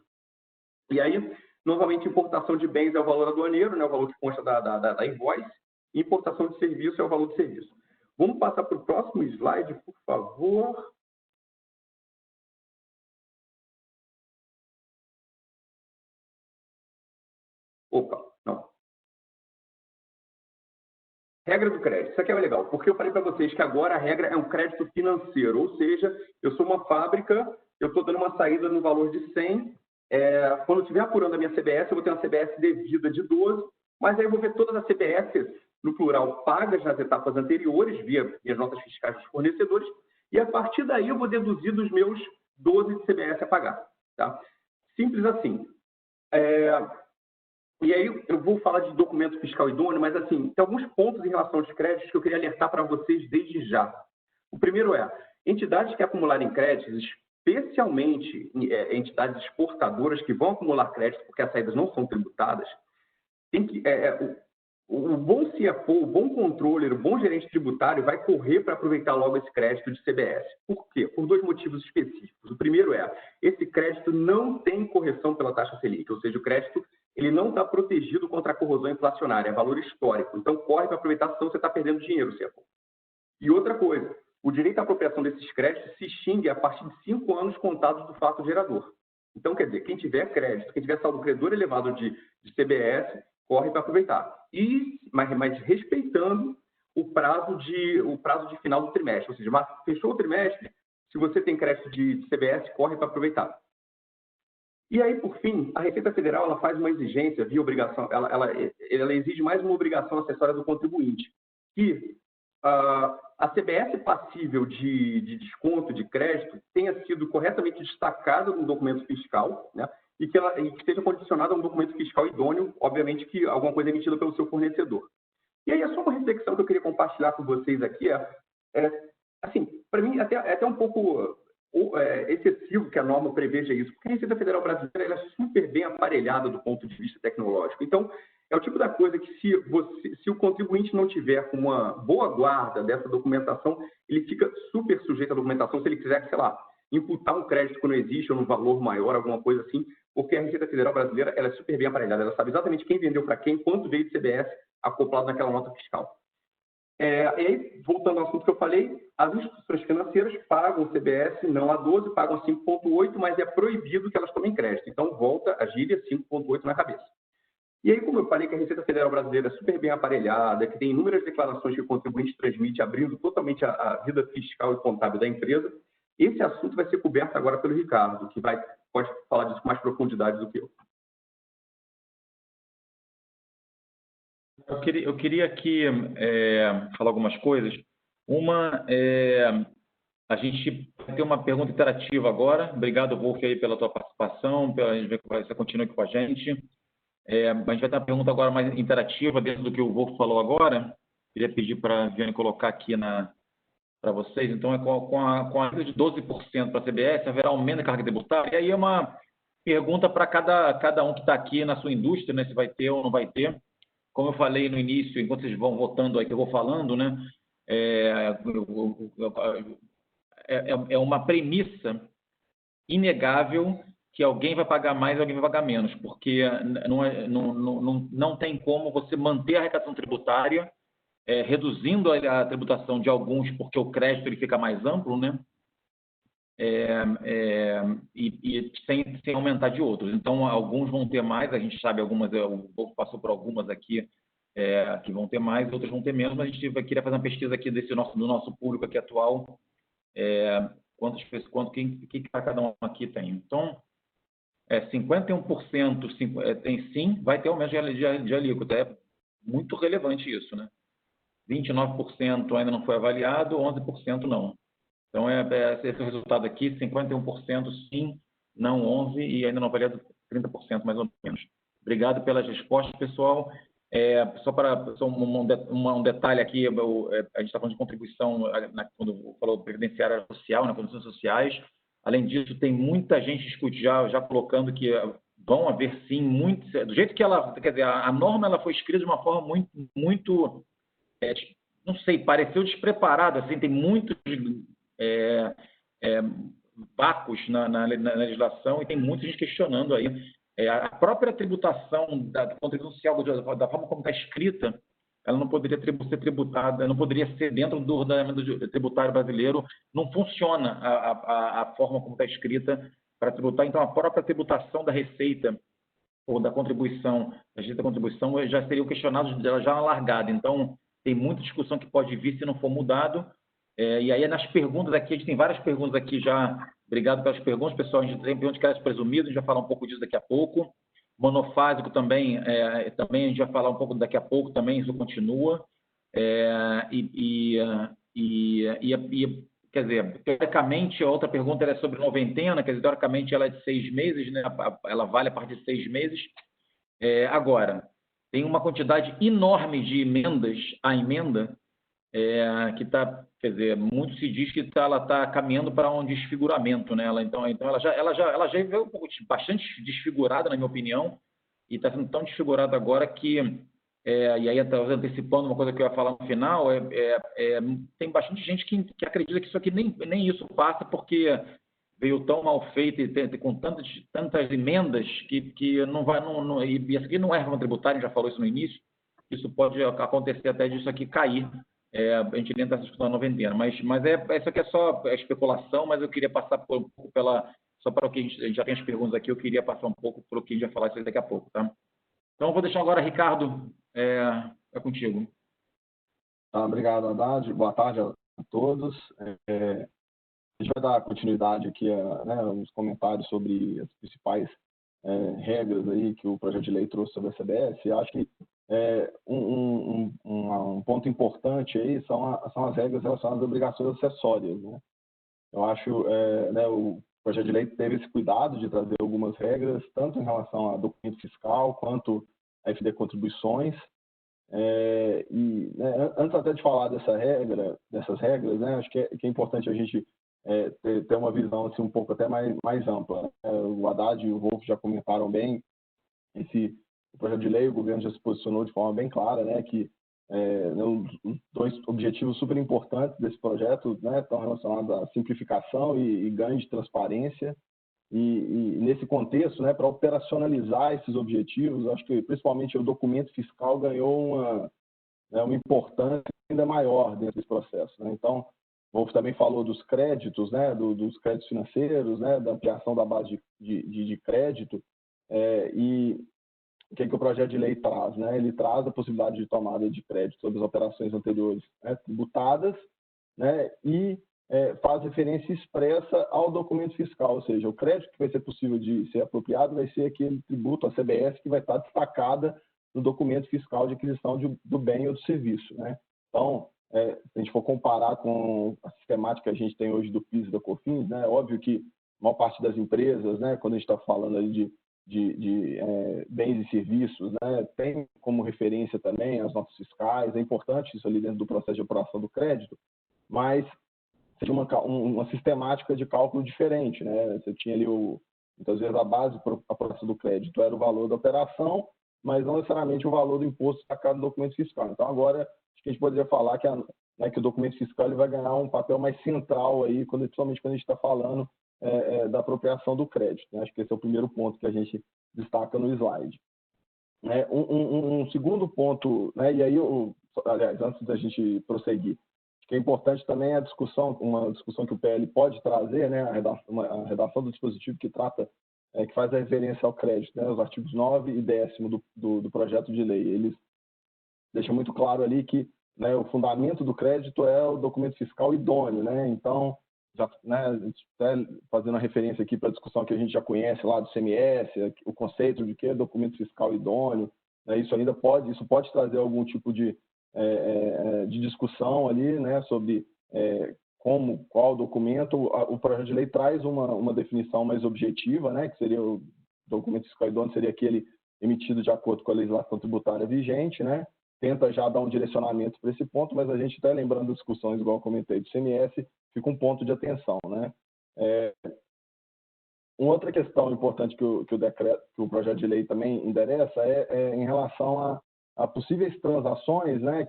E aí, novamente, importação de bens é o valor aduaneiro, né, o valor que consta da invoice, e importação de serviço é o valor do serviço. Vamos passar para o próximo slide, por favor. Opa, não. Regra do crédito. Isso aqui é legal, porque eu falei para vocês que agora a regra é um crédito financeiro, ou seja, eu sou uma fábrica, eu estou dando uma saída no valor de 100, quando eu estiver apurando a minha CBS, eu vou ter uma CBS devida de 12, mas aí eu vou ver todas as CBS, no plural, pagas nas etapas anteriores, via as notas fiscais dos fornecedores, e a partir daí eu vou deduzir dos meus 12 de CBS a pagar. Tá? Simples assim. E aí eu vou falar de documento fiscal idôneo, mas assim, tem alguns pontos em relação aos créditos que eu queria alertar para vocês desde já. O primeiro é, entidades que acumularem créditos, especialmente entidades exportadoras que vão acumular créditos porque as saídas não são tributadas, tem que, o bom CFO, o bom controller, o bom gerente tributário vai correr para aproveitar logo esse crédito de CBS. Por quê? Por dois motivos específicos. O primeiro é, esse crédito não tem correção pela taxa Selic, ou seja, o crédito ele não está protegido contra a corrosão inflacionária, é valor histórico. Então, corre para aproveitar, senão você está perdendo dinheiro, CFO. E outra coisa, o direito à apropriação desses créditos se extingue a partir de 5 anos contados do fato gerador. Então, quer dizer, quem tiver crédito, quem tiver saldo credor elevado de CBS, corre para aproveitar. Mas respeitando o prazo de final do trimestre. Ou seja, fechou o trimestre, se você tem crédito de CBS, corre para aproveitar. E aí, por fim, a Receita Federal ela faz uma exigência via obrigação, ela exige mais uma obrigação acessória do contribuinte, que a CBS passível de desconto de crédito tenha sido corretamente destacada no documento fiscal, né, e que seja condicionada a um documento fiscal idôneo, obviamente que alguma coisa emitida pelo seu fornecedor. E aí, só uma reflexão que eu queria compartilhar com vocês aqui assim, para mim, até um pouco excessivo que a norma preveja isso, porque a Receita Federal Brasileira ela é super bem aparelhada do ponto de vista tecnológico. Então, é o tipo da coisa que se o contribuinte não tiver com uma boa guarda dessa documentação, ele fica super sujeito à documentação se ele quiser, sei lá, imputar um crédito que não existe ou num valor maior, alguma coisa assim, porque a Receita Federal Brasileira ela é super bem aparelhada, ela sabe exatamente quem vendeu para quem, quanto veio de CBS acoplado naquela nota fiscal. E aí, voltando ao assunto que eu falei, as instituições financeiras pagam o CBS não a 12, pagam a 5,8, mas é proibido que elas tomem crédito. Então, volta a gíria 5,8 na cabeça. E aí, como eu falei que a Receita Federal Brasileira é super bem aparelhada, que tem inúmeras declarações que o contribuinte transmite, abrindo totalmente a vida fiscal e contábil da empresa, esse assunto vai ser coberto agora pelo Ricardo, que pode falar disso com mais profundidade do que eu.
Eu queria aqui falar algumas coisas. Uma, a gente vai ter uma pergunta interativa agora. Obrigado, Wolf, aí, pela tua participação, a gente ver que você continua aqui com a gente. A gente vai ter uma pergunta agora mais interativa dentro do que o Wolf falou agora. Queria pedir para a Viviane colocar aqui para vocês. Então, com a ajuda de 12% para a CBS, haverá aumento da carga tributária. E aí é uma pergunta para cada um que está aqui na sua indústria, né, se vai ter ou não vai ter. Como eu falei no início, enquanto vocês vão votando aí, que eu vou falando, né, é uma premissa inegável que alguém vai pagar mais e alguém vai pagar menos, porque não tem como você manter a arrecadação tributária reduzindo a tributação de alguns, porque o crédito ele fica mais amplo, né, e sem aumentar de outros. Então, alguns vão ter mais, a gente sabe algumas, o Wolf passou por algumas aqui que vão ter mais, outras vão ter menos, mas a gente queria fazer uma pesquisa aqui do nosso público aqui atual, que cada um aqui tem. Então, 51% tem sim, vai ter aumento de alíquota, é muito relevante isso, né? 29% ainda não foi avaliado, 11% não. Então, esse é o resultado aqui, 51% sim, não 11%, e ainda não avalia 30%, mais ou menos. Obrigado pelas respostas, pessoal. Só um detalhe aqui, a gente está falando de contribuição, quando falou previdenciária social, nas condições sociais. Além disso, tem muita gente já colocando que vão haver, sim, muitos... Do jeito que ela... Quer dizer, a norma ela foi escrita de uma forma muito não sei, pareceu despreparada, assim, tem muitos vácuos na legislação e tem muita gente questionando aí. A própria tributação da contribuição social, da forma como está escrita, ela não poderia ser tributada, não poderia ser dentro do ordenamento tributário brasileiro, não funciona a forma como está escrita para tributar. Então, a própria tributação da receita ou da contribuição, da receita da contribuição, já seriam questionados já na largada. Então, tem muita discussão que pode vir se não for mudado. E aí, nas perguntas aqui, a gente tem várias perguntas aqui já. Obrigado pelas perguntas, pessoal. A gente tem perguntas de crédito presumido, a gente vai falar um pouco disso daqui a pouco. Monofásico também, também a gente vai falar um pouco daqui a pouco também, isso continua. Quer dizer, teoricamente, a outra pergunta era sobre noventena, quer dizer, teoricamente ela é de 6 meses, né? Ela vale a partir de 6 meses. Agora, tem uma quantidade enorme de emendas à emenda, que está, quer dizer, muito se diz que ela está caminhando para um desfiguramento, né? Então ela já veio um pouco, bastante desfigurada, na minha opinião, e está sendo tão desfigurada agora que, e aí antecipando uma coisa que eu ia falar no final, tem bastante gente que acredita que isso aqui nem isso passa, porque veio tão mal feito e com tantas emendas que não vai... e isso aqui não é reforma tributária, a gente já falou isso no início, isso pode acontecer até disso aqui cair. A gente nem está discutindo a noventena, mas isso aqui é só especulação, mas eu queria passar um pouco só para o que a gente já tem as perguntas aqui, eu queria passar um pouco para o que a gente vai falar isso daqui a pouco, tá? Então, eu vou deixar agora, Ricardo, é contigo.
Obrigado, Haddad. Boa tarde a todos. A gente vai dar continuidade aqui uns comentários sobre as principais regras aí que o projeto de lei trouxe sobre a CBS. Eu acho que um ponto importante aí são as regras relacionadas às obrigações acessórias, né? Eu acho o projeto de lei teve esse cuidado de trazer algumas regras, tanto em relação a documento fiscal quanto a FD contribuições. Antes até de falar dessas regras, né, acho que é importante a gente ter uma visão assim, um pouco até mais ampla. O Haddad e o Wolf já comentaram bem o projeto de lei, o governo já se posicionou de forma bem clara, né, que os 2 objetivos super importantes desse projeto, né, estão relacionados à simplificação e ganho de transparência. E nesse contexto, né, para operacionalizar esses objetivos, acho que principalmente o documento fiscal ganhou uma importância ainda maior dentro desse processo, né? Então, o Wolf também falou dos créditos, né, dos créditos financeiros, né, da ampliação da base de crédito, e o que o projeto de lei traz, né? Ele traz a possibilidade de tomada de crédito sobre as operações anteriores, né, tributadas, né, e faz referência expressa ao documento fiscal, ou seja, o crédito que vai ser possível de ser apropriado vai ser aquele tributo, a CBS, que vai estar destacada no documento fiscal de aquisição do bem ou do serviço, né? Então, se a gente for comparar com a sistemática que a gente tem hoje do PIS e da COFINS, né, é óbvio que a maior parte das empresas, né, quando a gente está falando ali de bens e serviços, né, tem como referência também as notas fiscais, é importante isso ali dentro do processo de apuração do crédito, mas seja uma sistemática de cálculo diferente, né? Você tinha ali muitas vezes a base para a apuração do crédito era o valor da operação, mas não necessariamente o valor do imposto sacado no documento fiscal. Então agora acho que a gente poderia falar que o documento fiscal ele vai ganhar um papel mais central aí, principalmente quando a gente está falando da apropriação do crédito, né? Acho que esse é o primeiro ponto que a gente destaca no slide. Um segundo ponto, né? E aí aliás, antes da gente prosseguir, que é importante também a uma discussão que o PL pode trazer, né, a redação do dispositivo que que faz a referência ao crédito, né, os artigos 9 e 10º do projeto de lei. Eles deixam muito claro ali que, né, o fundamento do crédito é o documento fiscal idôneo, né? Então, fazendo a referência aqui para a discussão que a gente já conhece lá do CMS, o conceito de que é documento fiscal idôneo, né, isso pode trazer algum tipo de discussão ali, né, sobre qual documento. O projeto de lei traz uma definição mais objetiva, né, que seria o documento fiscal idôneo, seria aquele emitido de acordo com a legislação tributária vigente, né, tenta já dar um direcionamento para esse ponto, mas a gente está lembrando das discussões, igual eu comentei, do CMS, fica um ponto de atenção, né. Uma outra questão importante que o projeto de lei também endereça é em relação a possíveis transações, né,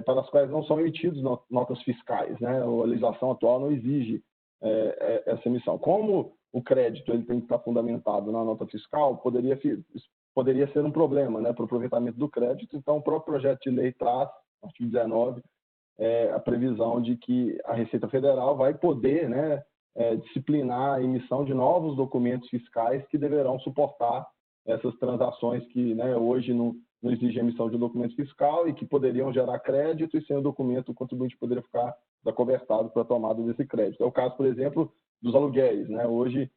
para as quais não são emitidas notas fiscais, né? A legislação atual não exige essa emissão. Como o crédito ele tem que estar fundamentado na nota fiscal, poderia ser um problema, né, para o aproveitamento do crédito. Então, o próprio projeto de lei traz, artigo 19, a previsão de que a Receita Federal vai poder, né, disciplinar a emissão de novos documentos fiscais que deverão suportar essas transações que, né, hoje não exige emissão de um documento fiscal e que poderiam gerar crédito, e sem o documento o contribuinte poderia ficar acobertado para a tomada desse crédito. É o caso, por exemplo, dos aluguéis, né? Hoje,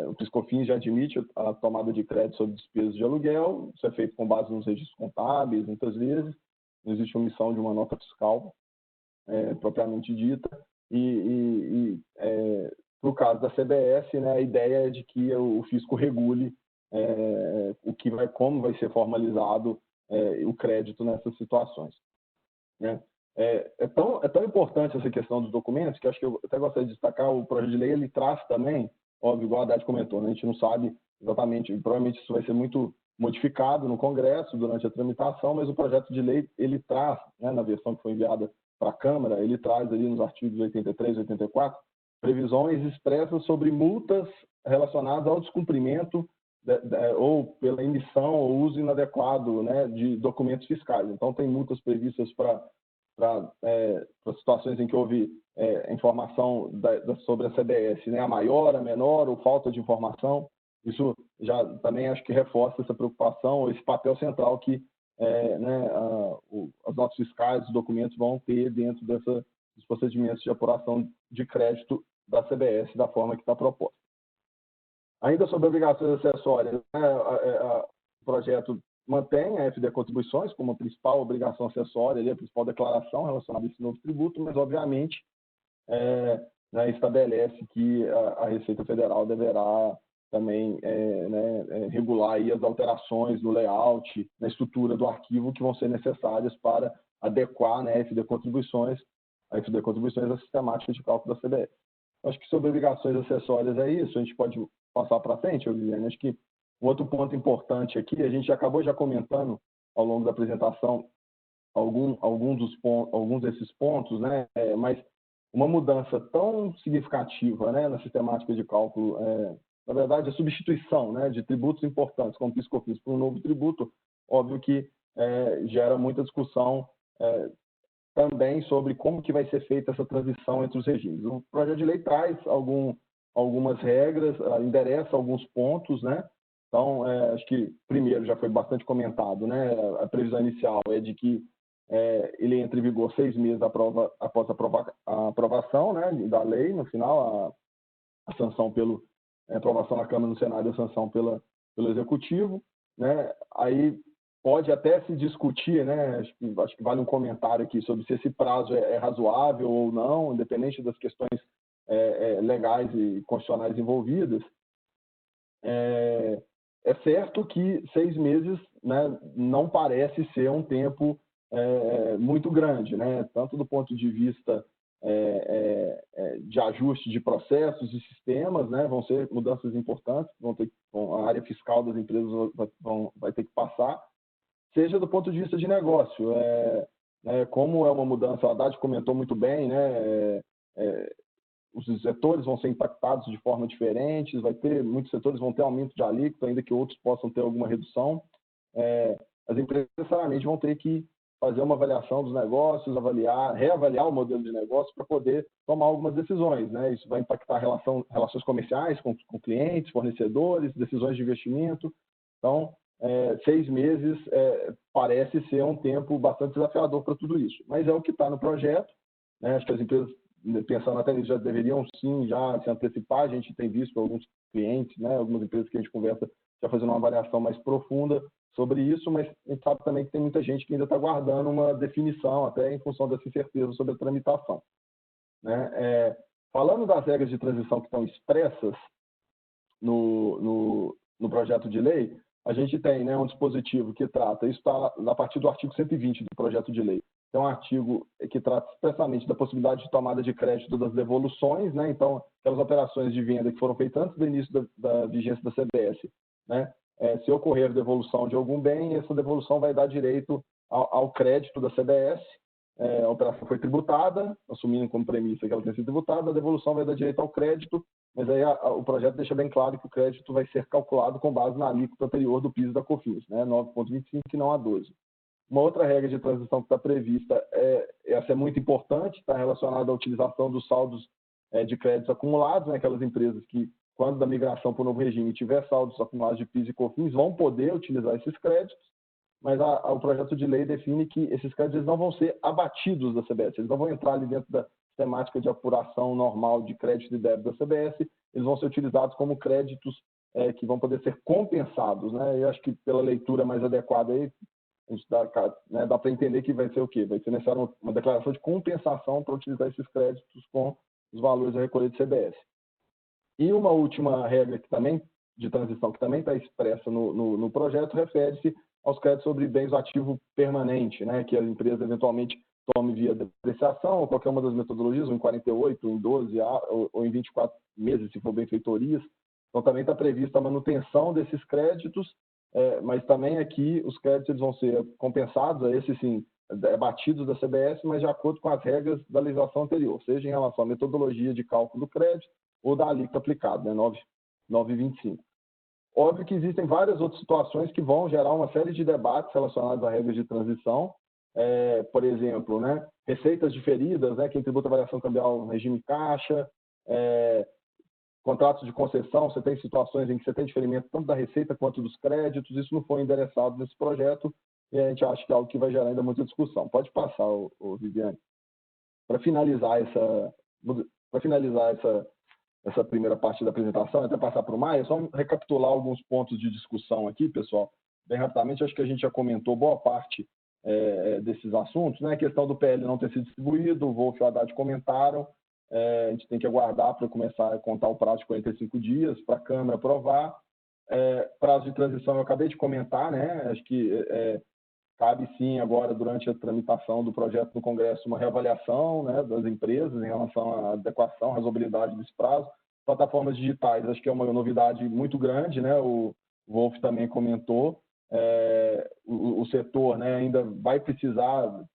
o PiscoFins já admite a tomada de crédito sobre despesas de aluguel, isso é feito com base nos registros contábeis, muitas vezes, não existe omissão de uma nota fiscal propriamente dita, para o caso da CBS, né, a ideia é de que o fisco regule como vai ser formalizado o crédito nessas situações, né? É tão importante essa questão dos documentos que acho que eu até gostaria de destacar. O projeto de lei ele traz também, óbvio, igual a Haddad comentou, né, a gente não sabe exatamente, provavelmente isso vai ser muito modificado no Congresso durante a tramitação, mas o projeto de lei ele traz, né, na versão que foi enviada para a Câmara, ele traz ali nos artigos 83 e 84 previsões expressas sobre multas relacionadas ao descumprimento ou pela emissão ou uso inadequado, né, de documentos fiscais. Então, tem multas previstas para situações em que houve informação sobre a CBS, né, a maior, a menor ou falta de informação. Isso já também acho que reforça essa preocupação, esse papel central que as notas fiscais, os documentos vão ter dentro dos procedimentos de apuração de crédito da CBS, da forma que está proposta. Ainda sobre obrigações acessórias, né, o projeto mantém a FD Contribuições como a principal obrigação acessória, a principal declaração relacionada a esse novo tributo, mas, obviamente, né, estabelece que a Receita Federal deverá também regular aí as alterações no layout, na estrutura do arquivo que vão ser necessárias para adequar, né, a FD Contribuições à sistemática de cálculo da CBS. Acho que sobre obrigações acessórias é isso, a gente pode passar para frente, Guilherme. Acho que um outro ponto importante aqui, a gente acabou já comentando ao longo da apresentação alguns desses pontos, né? Mas uma mudança tão significativa, né, na sistemática de cálculo, na verdade, a substituição, né, de tributos importantes como PiscoFins por um novo tributo, óbvio que gera muita discussão também sobre como que vai ser feita essa transição entre os regimes. O projeto de lei traz algumas regras, endereça alguns pontos, né? Então, acho que, primeiro, já foi bastante comentado, né? A previsão inicial é de que ele entre em vigor 6 meses após a aprovação, né, da lei, no final, a sanção a aprovação na Câmara, no Senado, e a sanção pelo Executivo, né? Aí pode até se discutir, né? Acho que vale um comentário aqui sobre se esse prazo é razoável ou não, independente das questões legais e constitucionais envolvidas. É certo que 6 meses, né, não parece ser um tempo muito grande, né? Tanto do ponto de vista de ajuste de processos e sistemas, né? Vão ser mudanças importantes, a área fiscal das empresas vai ter que passar, seja do ponto de vista de negócio. Como é uma mudança, a Haddad comentou muito bem, né? Os setores vão ser impactados de forma diferente, muitos setores vão ter aumento de alíquota, ainda que outros possam ter alguma redução. As empresas necessariamente vão ter que fazer uma avaliação dos negócios, reavaliar o modelo de negócio para poder tomar algumas decisões, né? Isso vai impactar relações comerciais com clientes, fornecedores, decisões de investimento. Então, 6 meses parece ser um tempo bastante desafiador para tudo isso, mas é o que está no projeto, né? Acho que as empresas, pensando até nisso, já deveriam sim já se antecipar. A gente tem visto alguns clientes, né, algumas empresas que a gente conversa já fazendo uma avaliação mais profunda sobre isso, mas a gente sabe também que tem muita gente que ainda está guardando uma definição, até em função dessa incerteza sobre a tramitação. né? Falando das regras de transição que estão expressas no projeto de lei, a gente tem, né, um dispositivo que trata, isso está a partir do artigo 120 do projeto de lei. É um artigo que trata expressamente da possibilidade de tomada de crédito das devoluções, né? Então, aquelas operações de venda que foram feitas antes do início da vigência da CBS, né? Se ocorrer devolução de algum bem, essa devolução vai dar direito ao crédito da CBS. A operação foi tributada, assumindo como premissa que ela tenha sido tributada, a devolução vai dar direito ao crédito, mas aí o projeto deixa bem claro que o crédito vai ser calculado com base na alíquota anterior do PIS e da COFINS, né? 9,25 e não a 12. Uma outra regra de transição que está prevista, essa é muito importante, está relacionada à utilização dos saldos de créditos acumulados, né? Aquelas empresas que, quando da migração para o novo regime tiver saldos acumulados de PIS e COFINS, vão poder utilizar esses créditos, mas o projeto de lei define que esses créditos não vão ser abatidos da CBS, eles não vão entrar ali dentro da temática de apuração normal de crédito e débito da CBS, eles vão ser utilizados como créditos que vão poder ser compensados, né? Eu acho que pela leitura mais adequada aí, a gente dá para entender que vai ser o quê? Vai ser necessário uma declaração de compensação para utilizar esses créditos com os valores a recolher de CBS. E uma última regra que também, de transição, que também está expressa no projeto, refere-se aos créditos sobre bens ativo permanente, né? Que a empresa eventualmente tome via depreciação, ou qualquer uma das metodologias, ou em 48, ou em 12, ou em 24 meses, se for benfeitorias. Então, também está prevista a manutenção desses créditos, mas também aqui os créditos eles vão ser compensados, esses sim, batidos da CBS, mas de acordo com as regras da legislação anterior, seja em relação à metodologia de cálculo do crédito ou da alíquota aplicada, né, 9,25. Óbvio que existem várias outras situações que vão gerar uma série de debates relacionados a regras de transição, por exemplo, né, receitas diferidas, né, quem tributa a variação cambial no regime caixa, contratos de concessão, você tem situações em que você tem diferimento tanto da receita quanto dos créditos, isso não foi endereçado nesse projeto e a gente acha que é algo que vai gerar ainda muita discussão. Pode passar, Viviane. Para finalizar essa primeira parte da apresentação, até passar para o Maia, só recapitular alguns pontos de discussão aqui, pessoal. Bem rapidamente, acho que a gente já comentou boa parte desses assuntos, né? A questão do PL não ter sido distribuído, o Wolf e o Haddad comentaram, a gente tem que aguardar para começar a contar o prazo de 45 dias para a Câmara aprovar. Prazo de transição eu acabei de comentar, né? Acho que cabe sim agora, durante a tramitação do projeto no Congresso, uma reavaliação, né, das empresas em relação à adequação, razoabilidade desse prazo. Plataformas digitais, acho que é uma novidade muito grande, né? O Wolf também comentou. O setor, né, ainda precisa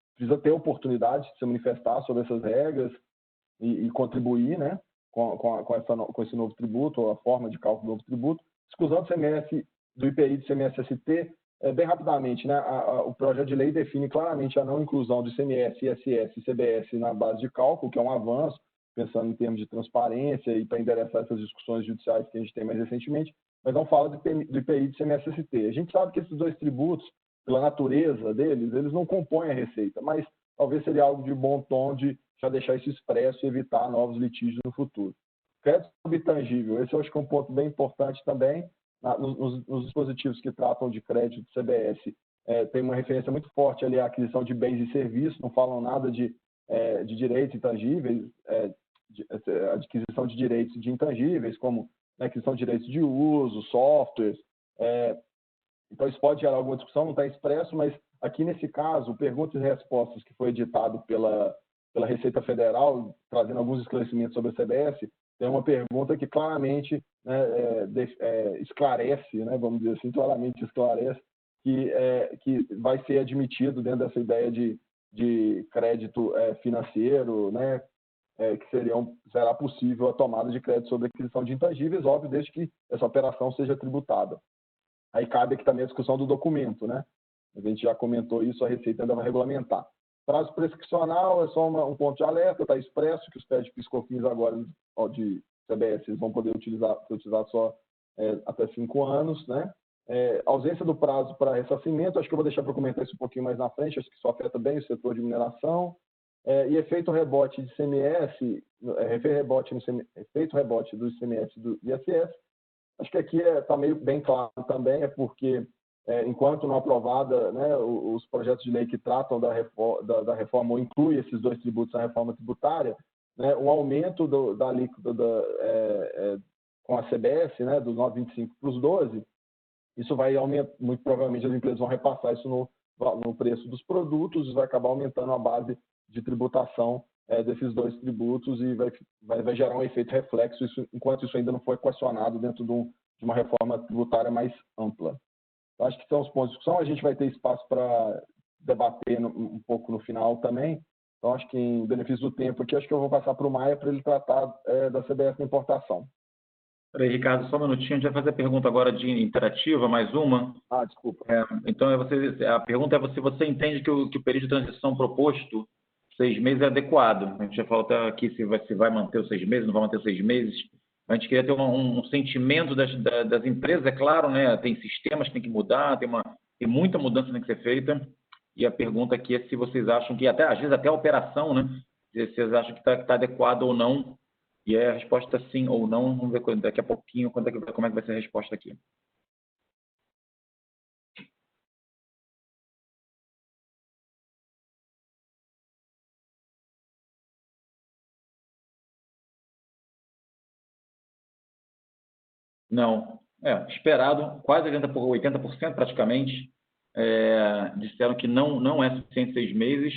ter oportunidade de se manifestar sobre essas regras e contribuir, né, com esse novo tributo, ou a forma de cálculo do novo tributo. Exclusão do IPI do CMS-ST, bem rapidamente, né, o projeto de lei define claramente a não inclusão do ICMS, ISS e CBS na base de cálculo, que é um avanço, pensando em termos de transparência e para endereçar essas discussões judiciais que a gente tem mais recentemente, mas não fala do IPI do CMS-ST. A gente sabe que esses dois tributos, pela natureza deles, eles não compõem a receita, mas talvez seria algo de bom tom de já deixar isso expresso e evitar novos litígios no futuro. Crédito subtangível, esse eu acho que é um ponto bem importante também. Nos dispositivos que tratam de crédito do CBS, tem uma referência muito forte ali à aquisição de bens e serviços, não falam nada de direitos intangíveis, adquisição de direitos de intangíveis, como aquisição de direitos de uso, softwares. Então, isso pode gerar alguma discussão, não está expresso, mas aqui nesse caso, perguntas e respostas que foi editado pela Receita Federal, trazendo alguns esclarecimentos sobre a CBS, tem uma pergunta que claramente, né, esclarece, né, vamos dizer assim, claramente esclarece que vai ser admitido dentro dessa ideia de crédito financeiro, né, que será possível a tomada de crédito sobre aquisição de intangíveis, óbvio, desde que essa operação seja tributada. Aí cabe aqui também a discussão do documento, né? A gente já comentou isso, a Receita ainda vai regulamentar. Prazo prescricional é só um ponto de alerta, está expresso que os créditos PIS/COFINS agora de CBS eles vão poder ser utilizados só até 5 anos, né? Ausência do prazo para ressarcimento, acho que eu vou deixar para comentar isso um pouquinho mais na frente, acho que isso afeta bem o setor de mineração. E efeito rebote de ICMS, efeito rebote do ICMS e do ISS, acho que aqui está meio bem claro também, porque enquanto não aprovada, né, os projetos de lei que tratam da reforma ou incluem esses dois tributos na reforma tributária, né, o aumento da alíquota com a CBS, né, dos 9,25 para os 12, isso vai aumentar, muito provavelmente as empresas vão repassar isso no preço dos produtos, isso vai acabar aumentando a base de tributação desses dois tributos e vai gerar um efeito reflexo, enquanto isso ainda não foi equacionado dentro de uma reforma tributária mais ampla. Eu acho que são os pontos de discussão, a gente vai ter espaço para debater um pouco no final também. Então, acho que em benefício do tempo aqui, acho que eu vou passar para o Maia para ele tratar da CBS na importação.
Peraí, Ricardo, só um minutinho, a gente vai fazer a pergunta agora de interativa, mais uma.
Desculpa.
Então, a pergunta é se você entende que o período de transição proposto, 6 meses, é adequado. A gente já falou até aqui se vai manter os 6 meses, não vai manter os 6 meses. A gente queria ter um sentimento das empresas, é claro, né? Tem sistemas que tem que mudar, tem muita mudança que tem que ser feita. E a pergunta aqui é se vocês acham que, às vezes até a operação, né? Se vocês acham que está adequado ou não. E a resposta é sim ou não. Vamos ver daqui a pouquinho como é que vai ser a resposta aqui. Não. Esperado, quase 80% praticamente, disseram que não é suficiente 6 meses.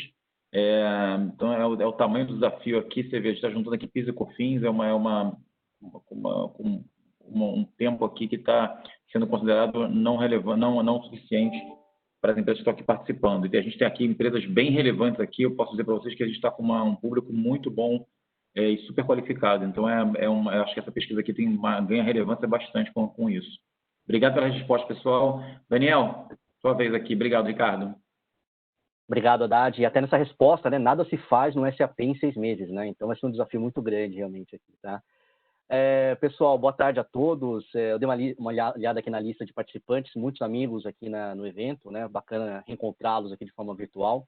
Então, é o tamanho do desafio aqui. Você vê, a gente está juntando aqui PIS e COFINS, um tempo aqui que está sendo considerado não relevante, não suficiente para as empresas que estão aqui participando. E a gente tem aqui empresas bem relevantes aqui. Eu posso dizer para vocês que a gente está com um público muito bom e super qualificado. Então, eu acho que essa pesquisa aqui ganha relevância bastante com isso. Obrigado pela resposta, pessoal. Daniel, sua vez aqui. Obrigado, Ricardo.
Obrigado, Haddad. E até nessa resposta, né, nada se faz no SAP em 6 meses, né? Então vai ser um desafio muito grande realmente aqui, tá? Pessoal, boa tarde a todos. Eu dei uma olhada aqui na lista de participantes, muitos amigos aqui no evento, né? Bacana reencontrá-los aqui de forma virtual.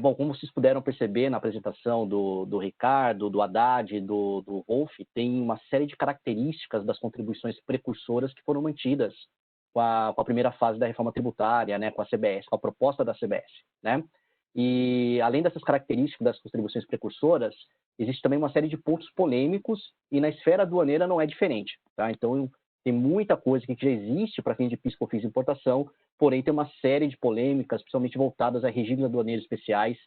Bom, como vocês puderam perceber na apresentação do Ricardo, do Haddad, do Wolf, tem uma série de características das contribuições precursoras que foram mantidas com a primeira fase da reforma tributária, né, com a CBS, com a proposta da CBS, né? E além dessas características das contribuições precursoras, existe também uma série de pontos polêmicos e na esfera aduaneira não é diferente, tá? Então, tem muita coisa que já existe para fim de PIS, COFINS e importação, porém tem uma série de polêmicas, principalmente voltadas a regimes aduaneiros especiais,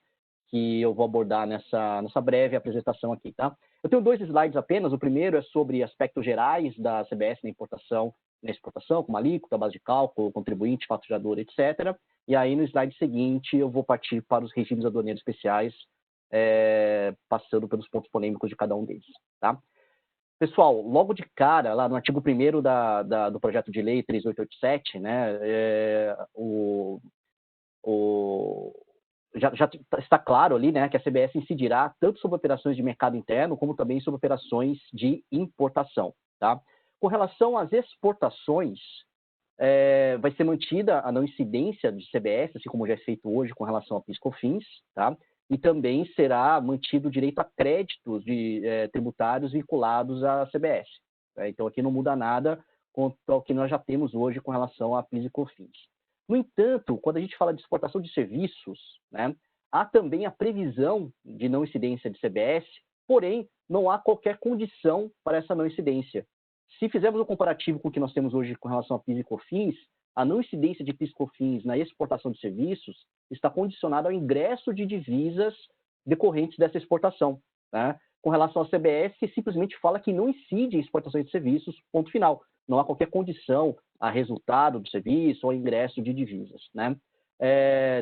que eu vou abordar nessa breve apresentação aqui, tá? Eu tenho 2 slides apenas. O primeiro é sobre aspectos gerais da CBS na importação e na exportação, como alíquota, base de cálculo, contribuinte, fato gerador, etc. E aí, no slide seguinte, eu vou partir para os regimes aduaneiros especiais, passando pelos pontos polêmicos de cada um deles, tá? Pessoal, logo de cara, lá no artigo 1º do projeto de lei 3887, né, já está claro ali, né, que a CBS incidirá tanto sobre operações de mercado interno, como também sobre operações de importação, tá? Com relação às exportações, vai ser mantida a não incidência de CBS, assim como já é feito hoje com relação a PIS/COFINS, tá? E também será mantido o direito a créditos tributários vinculados à CBS. Tá? Então, aqui não muda nada quanto ao que nós já temos hoje com relação a PIS e COFINS. No entanto, quando a gente fala de exportação de serviços, né, há também a previsão de não incidência de CBS, porém, não há qualquer condição para essa não incidência. Se fizermos um comparativo com o que nós temos hoje com relação a PIS e COFINS, a não incidência de PIS e COFINS na exportação de serviços está condicionada ao ingresso de divisas decorrentes dessa exportação, né? Com relação à CBS, simplesmente fala que não incide em exportações de serviços, ponto final. Não há qualquer condição a resultado do serviço ou ingresso de divisas, né?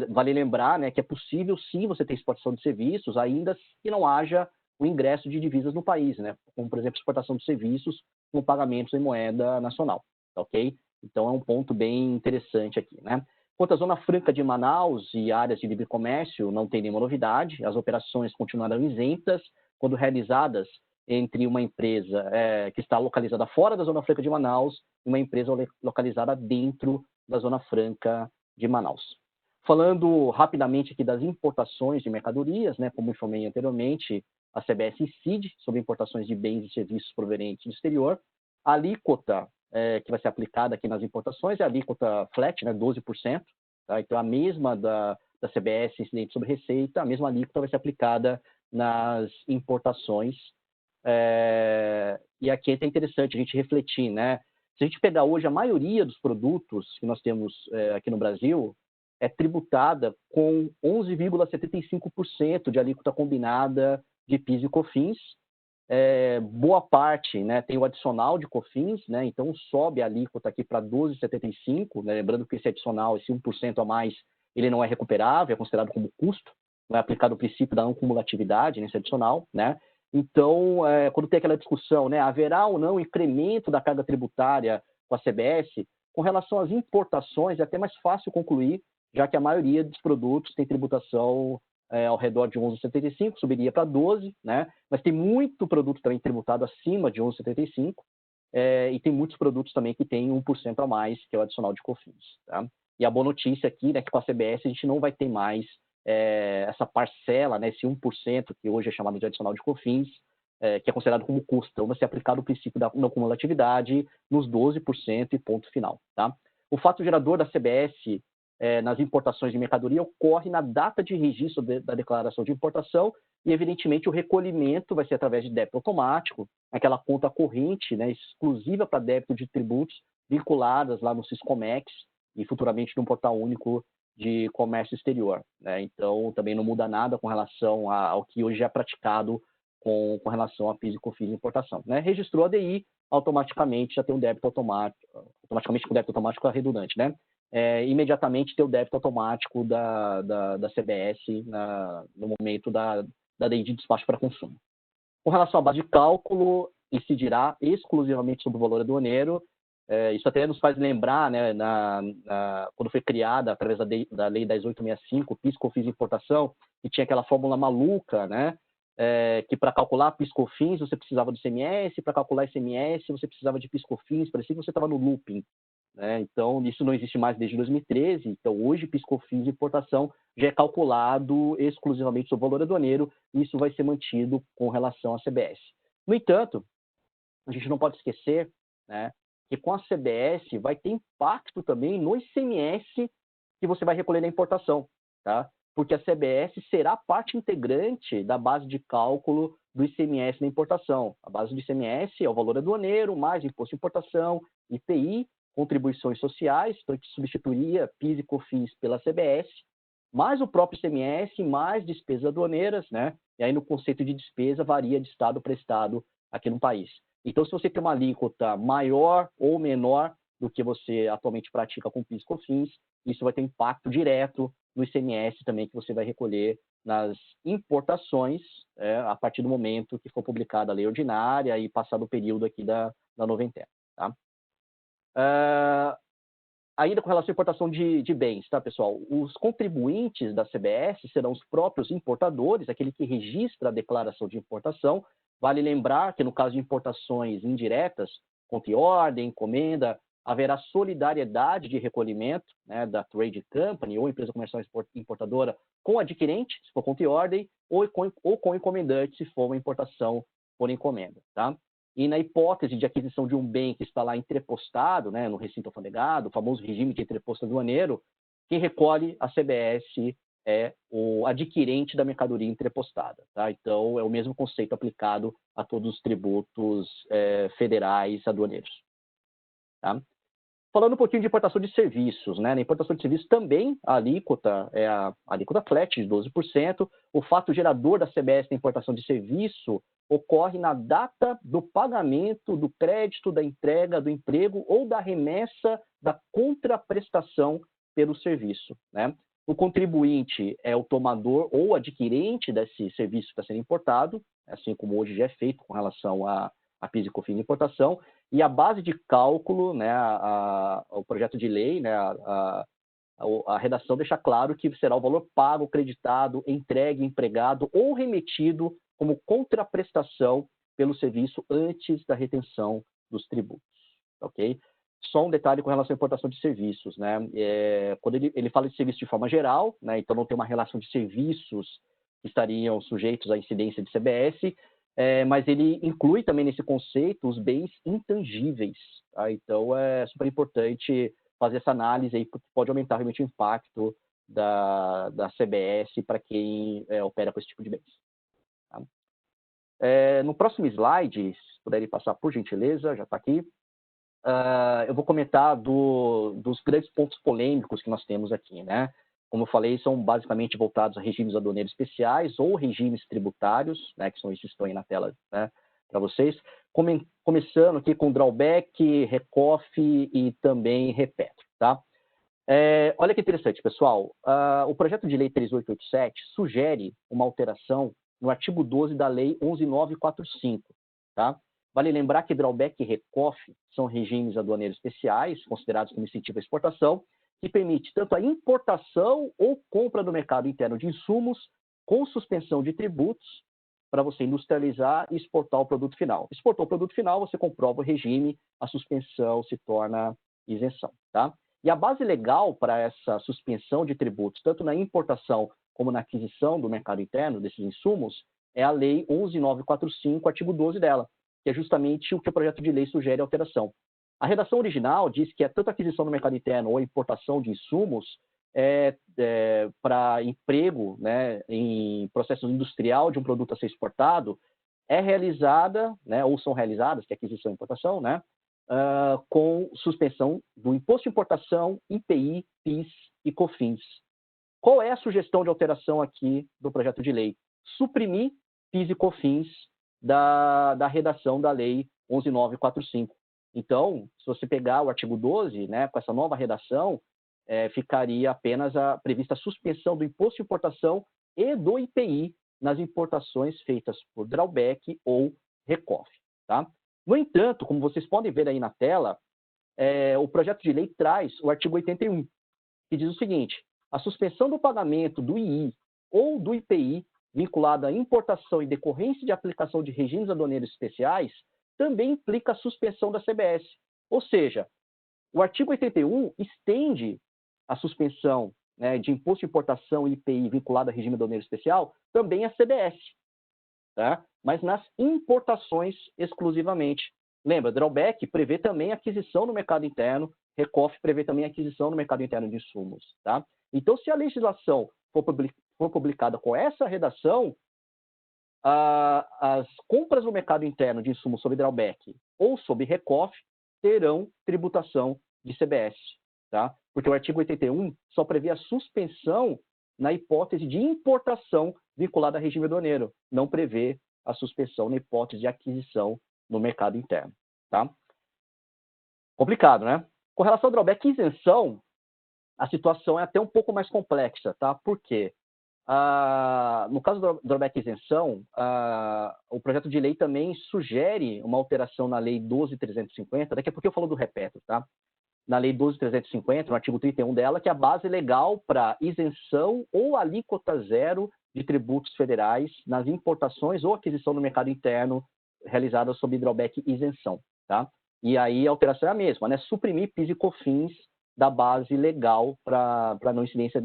Vale lembrar, né, que é possível sim você ter exportação de serviços, ainda que não haja o ingresso de divisas no país, né? Como, por exemplo, exportação de serviços com pagamentos em moeda nacional, tá ok? Então, é um ponto bem interessante aqui, né? Quanto à Zona Franca de Manaus e áreas de livre comércio, não tem nenhuma novidade. As operações continuarão isentas quando realizadas entre uma empresa que está localizada fora da Zona Franca de Manaus e uma empresa localizada dentro da Zona Franca de Manaus. Falando rapidamente aqui das importações de mercadorias, né? Como informei anteriormente, a CBS incide sobre importações de bens e serviços provenientes do exterior. A alíquota que vai ser aplicada aqui nas importações é a alíquota flat, né, 12%. Tá? Então, a mesma da CBS incidente sobre receita, a mesma alíquota vai ser aplicada nas importações. E aqui é interessante a gente refletir, né? Se a gente pegar hoje a maioria dos produtos que nós temos aqui no Brasil, é tributada com 11,75% de alíquota combinada de PIS e COFINS. Boa parte, né, tem o adicional de COFINS, né, então sobe a alíquota aqui para 12,75%, né, lembrando que esse adicional, esse 1% a mais, ele não é recuperável, é considerado como custo, não é aplicado o princípio da não cumulatividade nesse adicional, né? Então, quando tem aquela discussão, né, haverá ou não incremento da carga tributária com a CBS, com relação às importações, é até mais fácil concluir, já que a maioria dos produtos tem tributação ao redor de 11,75, subiria para 12, né? Mas tem muito produto também tributado acima de 11,75, e tem muitos produtos também que tem 1% a mais, que é o adicional de COFINS, tá? E a boa notícia aqui, né, que com a CBS a gente não vai ter mais essa parcela, né, esse 1%, que hoje é chamado de adicional de COFINS, que é considerado como custo. Então, vai ser aplicado o princípio da não cumulatividade nos 12% e ponto final, tá? O fato gerador da CBS nas importações de mercadoria ocorre na data de registro da declaração de importação e, evidentemente, o recolhimento vai ser através de débito automático, aquela conta corrente, né, exclusiva para débito de tributos vinculadas lá no Siscomex e futuramente no Portal Único de Comércio Exterior, né? Então, também não muda nada com relação ao que hoje é praticado com relação a PIS e COFINS de importação, né? Registrou a DI, automaticamente já tem um débito automático, automaticamente com débito automático é redundante, né? Imediatamente ter o débito automático da CBS no momento da DI de despacho para consumo. Com relação à base de cálculo, incidirá exclusivamente sobre o valor aduaneiro. Isso até nos faz lembrar, né, quando foi criada, através da Lei 10.865, PIS, COFINS e importação, que tinha aquela fórmula maluca, né, que para calcular PIS, COFINS você precisava do ICMS, para calcular ICMS você precisava de PIS, COFINS, parecia que você estava no looping, né? Então, isso não existe mais desde 2013. Então, hoje, PIS, COFINS e importação já é calculado exclusivamente sobre o valor aduaneiro, e isso vai ser mantido com relação à CBS. No entanto, a gente não pode esquecer, né, que com a CBS vai ter impacto também no ICMS que você vai recolher na importação, tá? Porque a CBS será parte integrante da base de cálculo do ICMS na importação. A base do ICMS é o valor aduaneiro, mais imposto de importação, IPI, contribuições sociais, então que substituiria PIS e COFINS pela CBS, mais o próprio ICMS, mais despesas aduaneiras, né? E aí no conceito de despesa varia de estado para estado aqui no país. Então, se você tem uma alíquota maior ou menor do que você atualmente pratica com PIS e COFINS, isso vai ter impacto direto no ICMS também que você vai recolher nas importações, a partir do momento que for publicada a lei ordinária e passado o período aqui da noventena, tá? Ainda com relação à importação de bens, tá, pessoal? Os contribuintes da CBS serão os próprios importadores, aquele que registra a declaração de importação. Vale lembrar que no caso de importações indiretas, conta e ordem, encomenda, haverá solidariedade de recolhimento, né, da trade company ou empresa comercial importadora com o adquirente, se for conta e ordem, ou com o encomendante, se for uma importação por encomenda, tá? E na hipótese de aquisição de um bem que está lá entrepostado, né, no recinto alfandegado, o famoso regime de entreposto aduaneiro, quem recolhe a CBS é o adquirente da mercadoria entrepostada, tá? Então, é o mesmo conceito aplicado a todos os tributos federais aduaneiros, tá? Falando um pouquinho de importação de serviços, né? Na importação de serviços também a alíquota é a alíquota flat de 12%. O fato gerador da CBS na importação de serviço ocorre na data do pagamento, do crédito, da entrega, do emprego ou da remessa da contraprestação pelo serviço, né? O contribuinte é o tomador ou adquirente desse serviço que está sendo importado, assim como hoje já é feito com relação a PIS e COFINS de importação, e a base de cálculo, né, o projeto de lei, né, a redação deixa claro que será o valor pago, creditado, entregue, empregado ou remetido como contraprestação pelo serviço antes da retenção dos tributos, ok? Só um detalhe com relação à importação de serviços, né? Quando ele fala de serviço de forma geral, né, então não tem uma relação de serviços que estariam sujeitos à incidência de CBS, mas ele inclui também nesse conceito os bens intangíveis, tá? Então é super importante fazer essa análise aí, porque pode aumentar realmente o impacto da CBS para quem opera com esse tipo de bens, Tá? No próximo slide, se puderem passar por gentileza, já está aqui, eu vou comentar dos grandes pontos polêmicos que nós temos aqui, né? Como eu falei, são basicamente voltados a regimes aduaneiros especiais ou regimes tributários, né, que são esses que estão aí na tela, né, para vocês. Começando aqui com drawback, recoff e também repetro, tá? Olha que interessante, pessoal. O projeto de lei 3887 sugere uma alteração no artigo 12 da lei 11.945, tá? Vale lembrar que drawback e recoff são regimes aduaneiros especiais, considerados como incentivo à exportação, que permite tanto a importação ou compra do mercado interno de insumos com suspensão de tributos para você industrializar e exportar o produto final. Exportou o produto final, você comprova o regime, a suspensão se torna isenção, tá? E a base legal para essa suspensão de tributos, tanto na importação como na aquisição do mercado interno desses insumos, é a Lei 11.945, artigo 12 dela, que é justamente o que o projeto de lei sugere alteração. A redação original diz que tanto a aquisição no mercado interno ou a importação de insumos para emprego, né, em processo industrial de um produto a ser exportado é realizada, né, ou são realizadas, que é aquisição e importação, né, com suspensão do imposto de importação, IPI, PIS e COFINS. Qual é a sugestão de alteração aqui do projeto de lei? Suprimir PIS e COFINS da redação da lei 11.945. Então, se você pegar o artigo 12, né, com essa nova redação, ficaria apenas prevista a suspensão do imposto de importação e do IPI nas importações feitas por drawback ou recoff, tá? No entanto, como vocês podem ver aí na tela, o projeto de lei traz o artigo 81, que diz o seguinte: a suspensão do pagamento do II ou do IPI vinculado à importação e decorrência de aplicação de regimes aduaneiros especiais também implica a suspensão da CBS. Ou seja, o artigo 81 estende a suspensão, né, de imposto de importação e IPI vinculado a regime aduaneiro especial também à CBS, tá? Mas nas importações exclusivamente. Lembra, drawback prevê também aquisição no mercado interno, recoff prevê também aquisição no mercado interno de insumos, tá? Então, se a legislação for publicada com essa redação, as compras no mercado interno de insumos sob drawback ou sob recoff terão tributação de CBS, tá? Porque o artigo 81 só prevê a suspensão na hipótese de importação vinculada a regime aduaneiro, não prevê a suspensão na hipótese de aquisição no mercado interno, tá? Complicado, né? Com relação ao drawback e isenção, a situação é até um pouco mais complexa, tá? Por quê? No caso do drawback e isenção, o projeto de lei também sugere uma alteração na Lei 12.350, daqui a pouco eu falo do repetro, tá? Na Lei 12.350, no artigo 31 dela, que é a base legal para isenção ou alíquota zero de tributos federais nas importações ou aquisição no mercado interno realizadas sob drawback e isenção, tá? E aí a alteração é a mesma, né? Suprimir PIS e COFINS da base legal para não incidência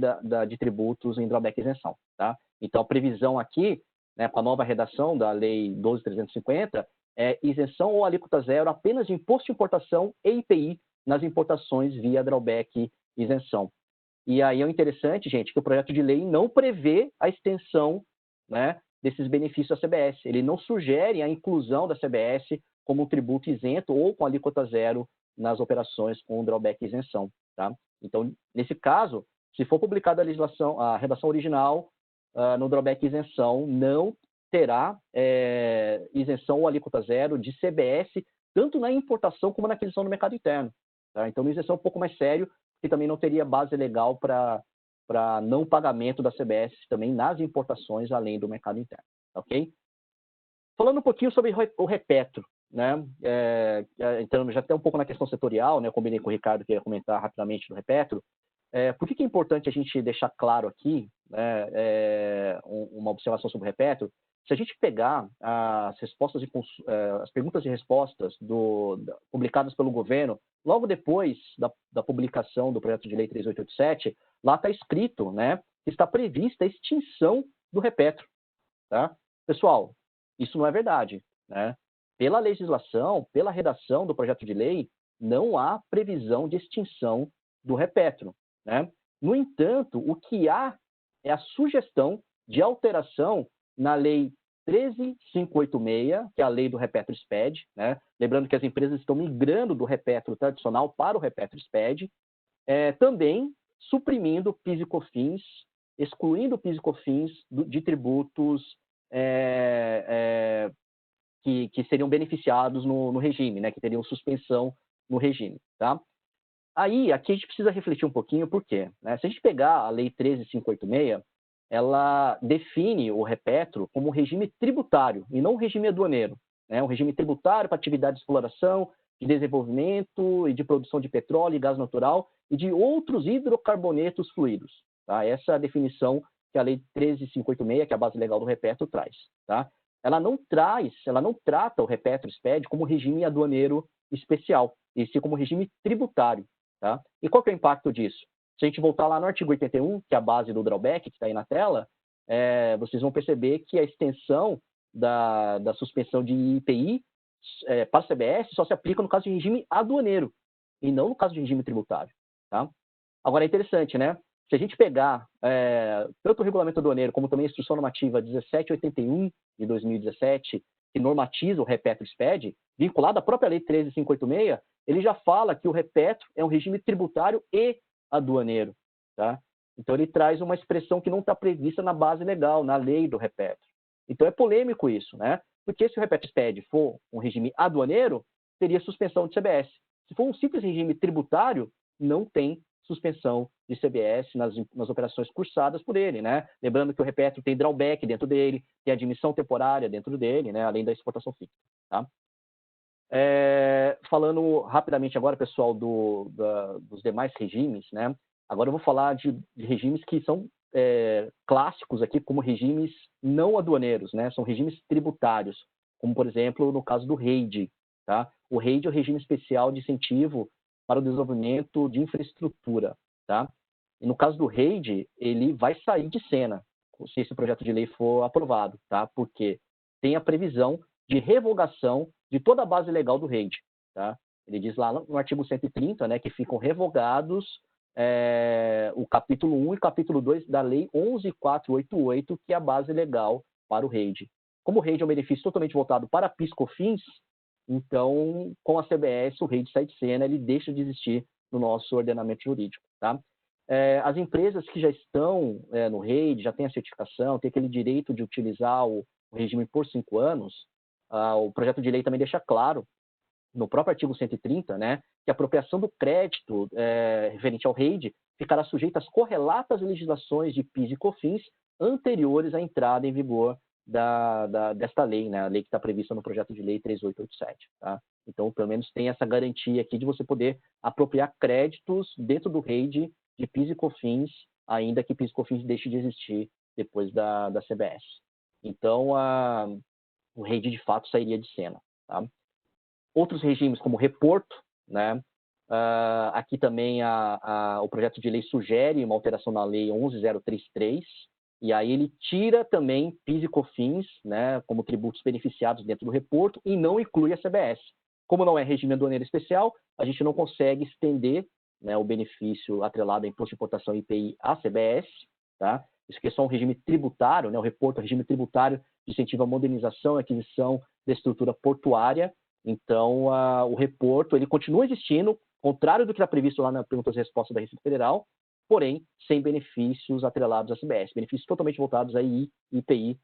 de tributos em drawback e isenção, tá? Então a previsão aqui, né, para a nova redação da Lei 12.350, é isenção ou alíquota zero apenas de imposto de importação e IPI nas importações via drawback e isenção. E aí é interessante, gente, que o projeto de lei não prevê a extensão, né, desses benefícios à CBS. Ele não sugere a inclusão da CBS como um tributo isento ou com alíquota zero nas operações com drawback e isenção, tá? Então, nesse caso, se for publicada a redação original, no drawback e isenção, não terá isenção ou alíquota zero de CBS, tanto na importação como na aquisição no mercado interno. Tá? Então, a isenção é um pouco mais sério, que também não teria base legal para não pagamento da CBS também nas importações, além do mercado interno. Ok? Falando um pouquinho sobre o repetro, né? Então, já até um pouco na questão setorial, né? Eu combinei com o Ricardo que ia comentar rapidamente do repetro. Por que é importante a gente deixar claro aqui, né, uma observação sobre o repetro? Se a gente pegar as perguntas e respostas publicadas pelo governo, logo depois da publicação do projeto de lei 3887, lá está escrito, né, que está prevista a extinção do repetro, tá? Pessoal, isso não é verdade, né? Pela legislação, pela redação do projeto de lei, não há previsão de extinção do repetro, né? No entanto, o que há é a sugestão de alteração na Lei 13.586, que é a lei do repetro SPED, né? Lembrando que as empresas estão migrando do repetro tradicional para o repetro SPED, também suprimindo PIS e COFINS, excluindo PIS e COFINS de tributos que seriam beneficiados no regime, né? Que teriam suspensão no regime, tá? Aí, aqui a gente precisa refletir um pouquinho por quê, né? Se a gente pegar a lei 13.586, ela define o repetro como um regime tributário e não um regime aduaneiro, né? Um regime tributário para atividade de exploração, de desenvolvimento e de produção de petróleo e gás natural e de outros hidrocarbonetos fluidos, tá? Essa é a definição que a lei 13.586, que é a base legal do repetro, traz, tá? Ela não trata o repetro SPED como regime aduaneiro especial, e sim como regime tributário, tá? E qual que é o impacto disso? Se a gente voltar lá no artigo 81, que é a base do drawback, que está aí na tela, vocês vão perceber que a extensão da suspensão de IPI para a CBS só se aplica no caso de regime aduaneiro, e não no caso de regime tributário, tá? Agora, é interessante, né? Se a gente pegar tanto o regulamento aduaneiro como também a instrução normativa 1781 de 2017, que normatiza o repetro SPED, vinculado à própria lei 13.586, ele já fala que o repetro é um regime tributário e aduaneiro, tá? Então, ele traz uma expressão que não está prevista na base legal, na lei do repetro. Então, é polêmico isso, né? Porque se o repetro SPED for um regime aduaneiro, teria suspensão de CBS. Se for um simples regime tributário, não tem suspensão de CBS nas operações cursadas por ele, né? Lembrando que o repetro tem drawback dentro dele, tem admissão temporária dentro dele, né? Além da exportação fixa, tá? Falando rapidamente agora, pessoal, dos demais regimes, né? Agora eu vou falar de regimes que são clássicos aqui, como regimes não aduaneiros, né? São regimes tributários, como, por exemplo, no caso do REID, tá? O REID é o regime especial de incentivo para o desenvolvimento de infraestrutura, tá? E no caso do REID, ele vai sair de cena, se esse projeto de lei for aprovado, tá? Porque tem a previsão de revogação de toda a base legal do REID, tá? Ele diz lá no artigo 130, né, que ficam revogados o capítulo 1 e capítulo 2 da lei 11.488, que é a base legal para o REID. Como o REID é um benefício totalmente voltado para PIS/COFINS, então, com a CBS, o REID sai de cena, ele deixa de existir no nosso ordenamento jurídico, tá? As empresas que já estão no REID, já têm a certificação, têm aquele direito de utilizar o regime por 5 anos, o projeto de lei também deixa claro, no próprio artigo 130, né, que a apropriação do crédito referente ao REID ficará sujeita às correlatas legislações de PIS e COFINS anteriores à entrada em vigor desta lei, né, a lei que está prevista no projeto de lei 3887. Tá? Então, pelo menos tem essa garantia aqui de você poder apropriar créditos dentro do REID de PIS e COFINS, ainda que PIS e COFINS deixe de existir depois da CBS. Então, o REID, de fato, sairia de cena. Tá? Outros regimes, como reporto, né? Aqui também o projeto de lei sugere uma alteração na lei 11.033, e aí ele tira também PIS e COFINS, né, como tributos beneficiados dentro do reporto, e não inclui a CBS. Como não é regime aduaneiro especial, a gente não consegue estender, né, o benefício atrelado a imposto de importação IPI à CBS, tá? Isso aqui é só um regime tributário, né? O reporto é um regime tributário de incentivo à modernização e aquisição da estrutura portuária. Então, o reporto ele continua existindo, contrário do que está previsto lá na perguntas e respostas da Receita Federal, porém, sem benefícios atrelados à CBS, benefícios totalmente voltados a IPI.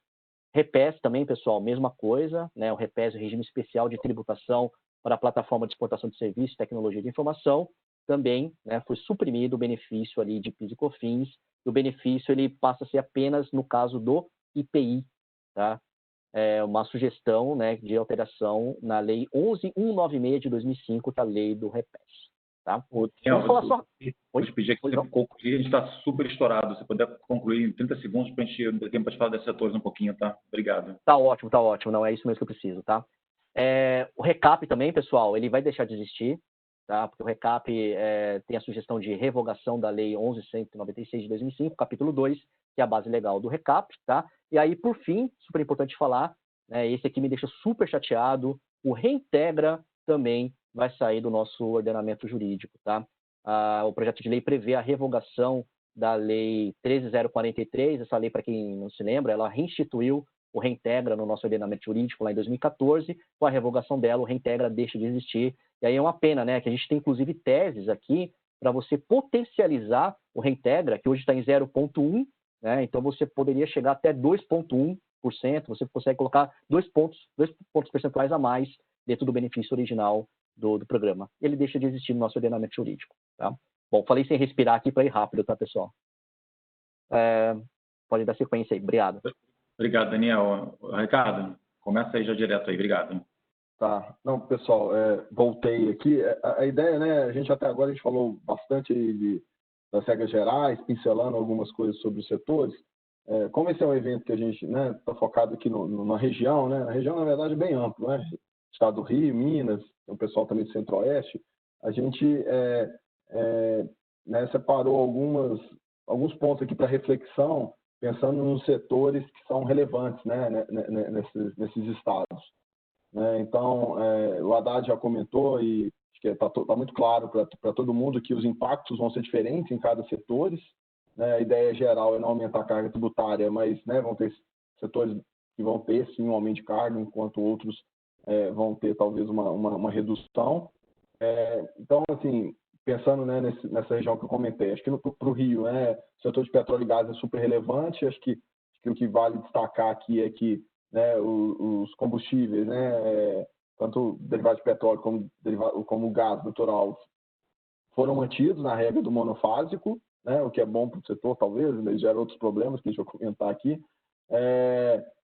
REPES também, pessoal, mesma coisa, né? O REPES é o regime especial de tributação para a plataforma de exportação de serviços e tecnologia de informação, também, né, foi suprimido o benefício ali de PIS e COFINS, e o benefício ele passa a ser apenas no caso do IPI, tá? Uma sugestão, né, de alteração na lei 11.196 de 2005, que é a lei do REPES. Tá?
Vou pedir aqui para você concluir, a gente está super estourado. Se puder concluir em 30 segundos para a gente ter tempo para falar desses setores um pouquinho, tá? Obrigado.
Tá ótimo. Não, é isso mesmo que eu preciso, tá? O RECAP também, pessoal, ele vai deixar de existir, tá? Porque o RECAP tem a sugestão de revogação da lei 11.196 de 2005, capítulo 2, que é a base legal do RECAP, tá? E aí, por fim, super importante falar, né, esse aqui me deixa super chateado, o Reintegra também vai sair do nosso ordenamento jurídico, tá? O projeto de lei prevê a revogação da lei 13.043, essa lei, para quem não se lembra, ela reinstituiu o Reintegra no nosso ordenamento jurídico lá em 2014, com a revogação dela, o Reintegra deixa de existir. E aí é uma pena, né, que a gente tem inclusive teses aqui para você potencializar o Reintegra, que hoje está em 0,1, né, então você poderia chegar até 2,1%, você consegue colocar 2 pontos percentuais a mais dentro do benefício original do programa. Ele deixa de existir no nosso ordenamento jurídico. Tá? Bom, falei sem respirar aqui para ir rápido, tá, pessoal? Pode dar sequência aí. Obrigado.
Obrigado, Daniel. Ricardo, começa aí já direto aí. Obrigado.
Tá. Não, pessoal, voltei aqui. A ideia, né, a gente até agora a gente falou bastante das regras gerais, pincelando algumas coisas sobre os setores. Como esse é um evento que a gente está focado aqui na região, né? A região, na verdade, é bem amplo, né? Estado do Rio, Minas, tem o pessoal também do Centro-Oeste. A gente separou alguns pontos aqui para reflexão, pensando nos setores que são relevantes, né, nesses estados. Então, o Haddad já comentou, e acho que está muito claro para todo mundo que os impactos vão ser diferentes em cada setor. A ideia geral é não aumentar a carga tributária, mas vão ter setores que vão ter, sim, um aumento de carga, enquanto outros vão ter, talvez, uma redução. Então, assim, pensando nessa região que eu comentei, acho que para o Rio, o setor de petróleo e gás é super relevante. Acho que o que vale destacar aqui é que os combustíveis, tanto derivados de petróleo como gás natural, foram mantidos na regra do monofásico, o que é bom para o setor, talvez, mas gera outros problemas que a gente vai comentar aqui.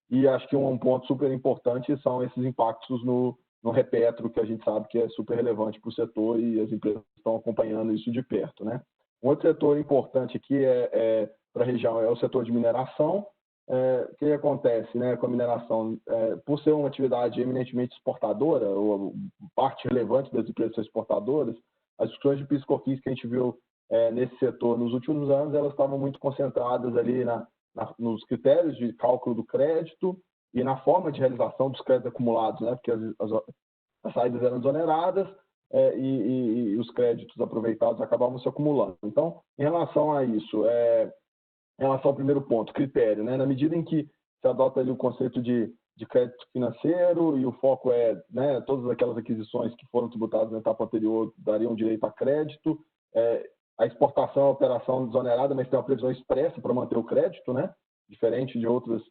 E acho que um ponto super importante são esses impactos no Repetro, que a gente sabe que é super relevante para o setor e as empresas estão acompanhando isso de perto. Um outro setor importante aqui para a região é o setor de mineração. O que acontece com a mineração? Por ser uma atividade eminentemente exportadora, ou parte relevante das empresas exportadoras, as discussões de PIS/COFINS que a gente viu nesse setor nos últimos anos, elas estavam muito concentradas ali nos critérios de cálculo do crédito e na forma de realização dos créditos acumulados, porque as saídas eram desoneradas e os créditos aproveitados acabavam se acumulando. Então, em relação a isso, em relação ao primeiro ponto, critério, na medida em que se adota ali o conceito de crédito financeiro e o foco todas aquelas aquisições que foram tributadas na etapa anterior dariam direito a crédito, a exportação é uma operação desonerada, mas tem uma previsão expressa para manter o crédito, diferente de outras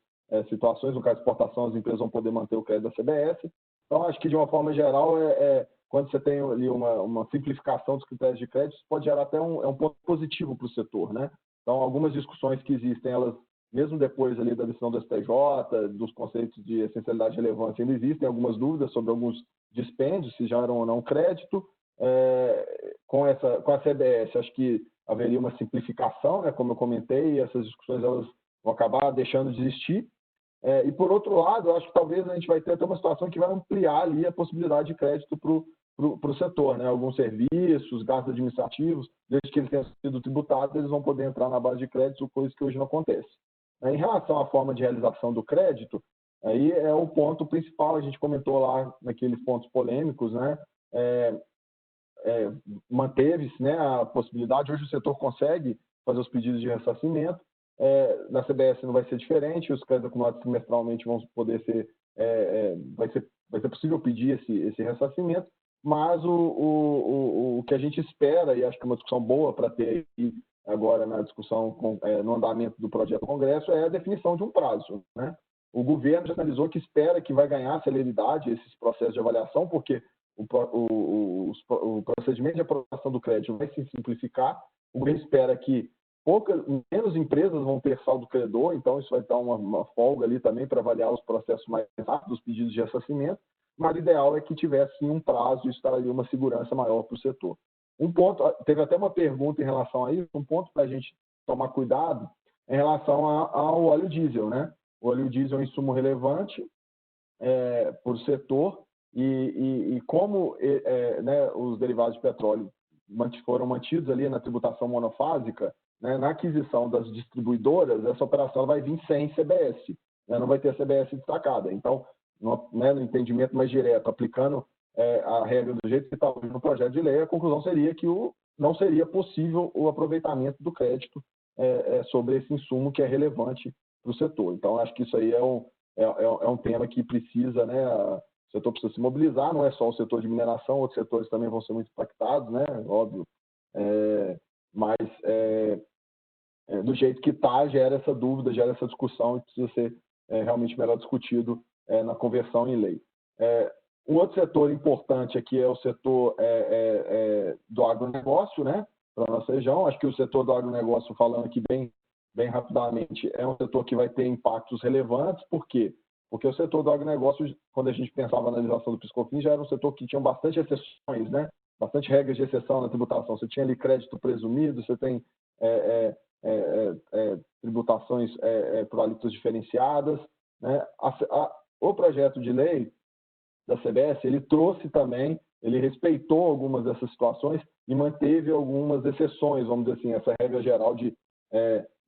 situações. No caso de exportação, as empresas vão poder manter o crédito da CBS. Então, acho que, de uma forma geral, quando você tem ali uma simplificação dos critérios de crédito, isso pode gerar até um ponto positivo para o setor. Então, algumas discussões que existem, elas, mesmo depois ali da decisão do STJ, dos conceitos de essencialidade e relevância, ainda existem algumas dúvidas sobre alguns dispêndios, se geram ou não crédito. Com a CBS, acho que haveria uma simplificação, como eu comentei, e essas discussões elas vão acabar deixando de existir. E, por outro lado, acho que talvez a gente vai ter até uma situação que vai ampliar ali a possibilidade de crédito para o setor. Alguns serviços, gastos administrativos, desde que eles tenham sido tributados, eles vão poder entrar na base de crédito, coisa que hoje não acontece. Em relação à forma de realização do crédito, aí é o ponto principal, a gente comentou lá naqueles pontos polêmicos, manteve-se a possibilidade, hoje o setor consegue fazer os pedidos de ressarcimento, na CBS não vai ser diferente, os créditos acumulados trimestralmente vão poder ser, vai ser possível pedir esse ressarcimento, mas o que a gente espera, e acho que é uma discussão boa para ter aí agora na discussão, no andamento do projeto do Congresso, é a definição de um prazo. O governo já analisou que espera que vai ganhar celeridade esses processos de avaliação, porque o procedimento de aprovação do crédito vai se simplificar. O governo espera que menos empresas vão ter saldo credor, então isso vai dar uma folga ali também para avaliar os processos mais rápidos, os pedidos de ressarcimento, mas o ideal é que tivesse um prazo e isso daria uma segurança maior para o setor. Teve até uma pergunta em relação a isso, um ponto para a gente tomar cuidado em relação ao óleo diesel. O óleo diesel é um insumo relevante para o setor, e como os derivados de petróleo foram mantidos ali na tributação monofásica, na aquisição das distribuidoras, essa operação vai vir sem CBS, não vai ter a CBS destacada. Então, no entendimento mais direto, aplicando a regra do jeito que está no projeto de lei, a conclusão seria que não seria possível o aproveitamento do crédito sobre esse insumo que é relevante para o setor. Então, acho que isso aí é um tema que precisa, né, o setor precisa se mobilizar, não é só o setor de mineração, outros setores também vão ser muito impactados, né, óbvio, mas do jeito que está, gera essa dúvida, gera essa discussão e precisa ser realmente melhor discutido na conversão em lei. Um outro setor importante aqui é o setor do agronegócio, né, para a nossa região. Acho que o setor do agronegócio, falando aqui bem rapidamente, é um setor que vai ter impactos relevantes. Por quê? Porque o setor do agronegócio, quando a gente pensava na legislação do PIS/COFINS, já era um setor que tinha bastante exceções, né? Bastante regras de exceção na tributação. Você tinha ali crédito presumido, você tem tributações por alíquotas diferenciadas, né? O projeto de lei da CBS, ele trouxe também, ele respeitou algumas dessas situações e manteve algumas exceções, vamos dizer assim, essa regra geral de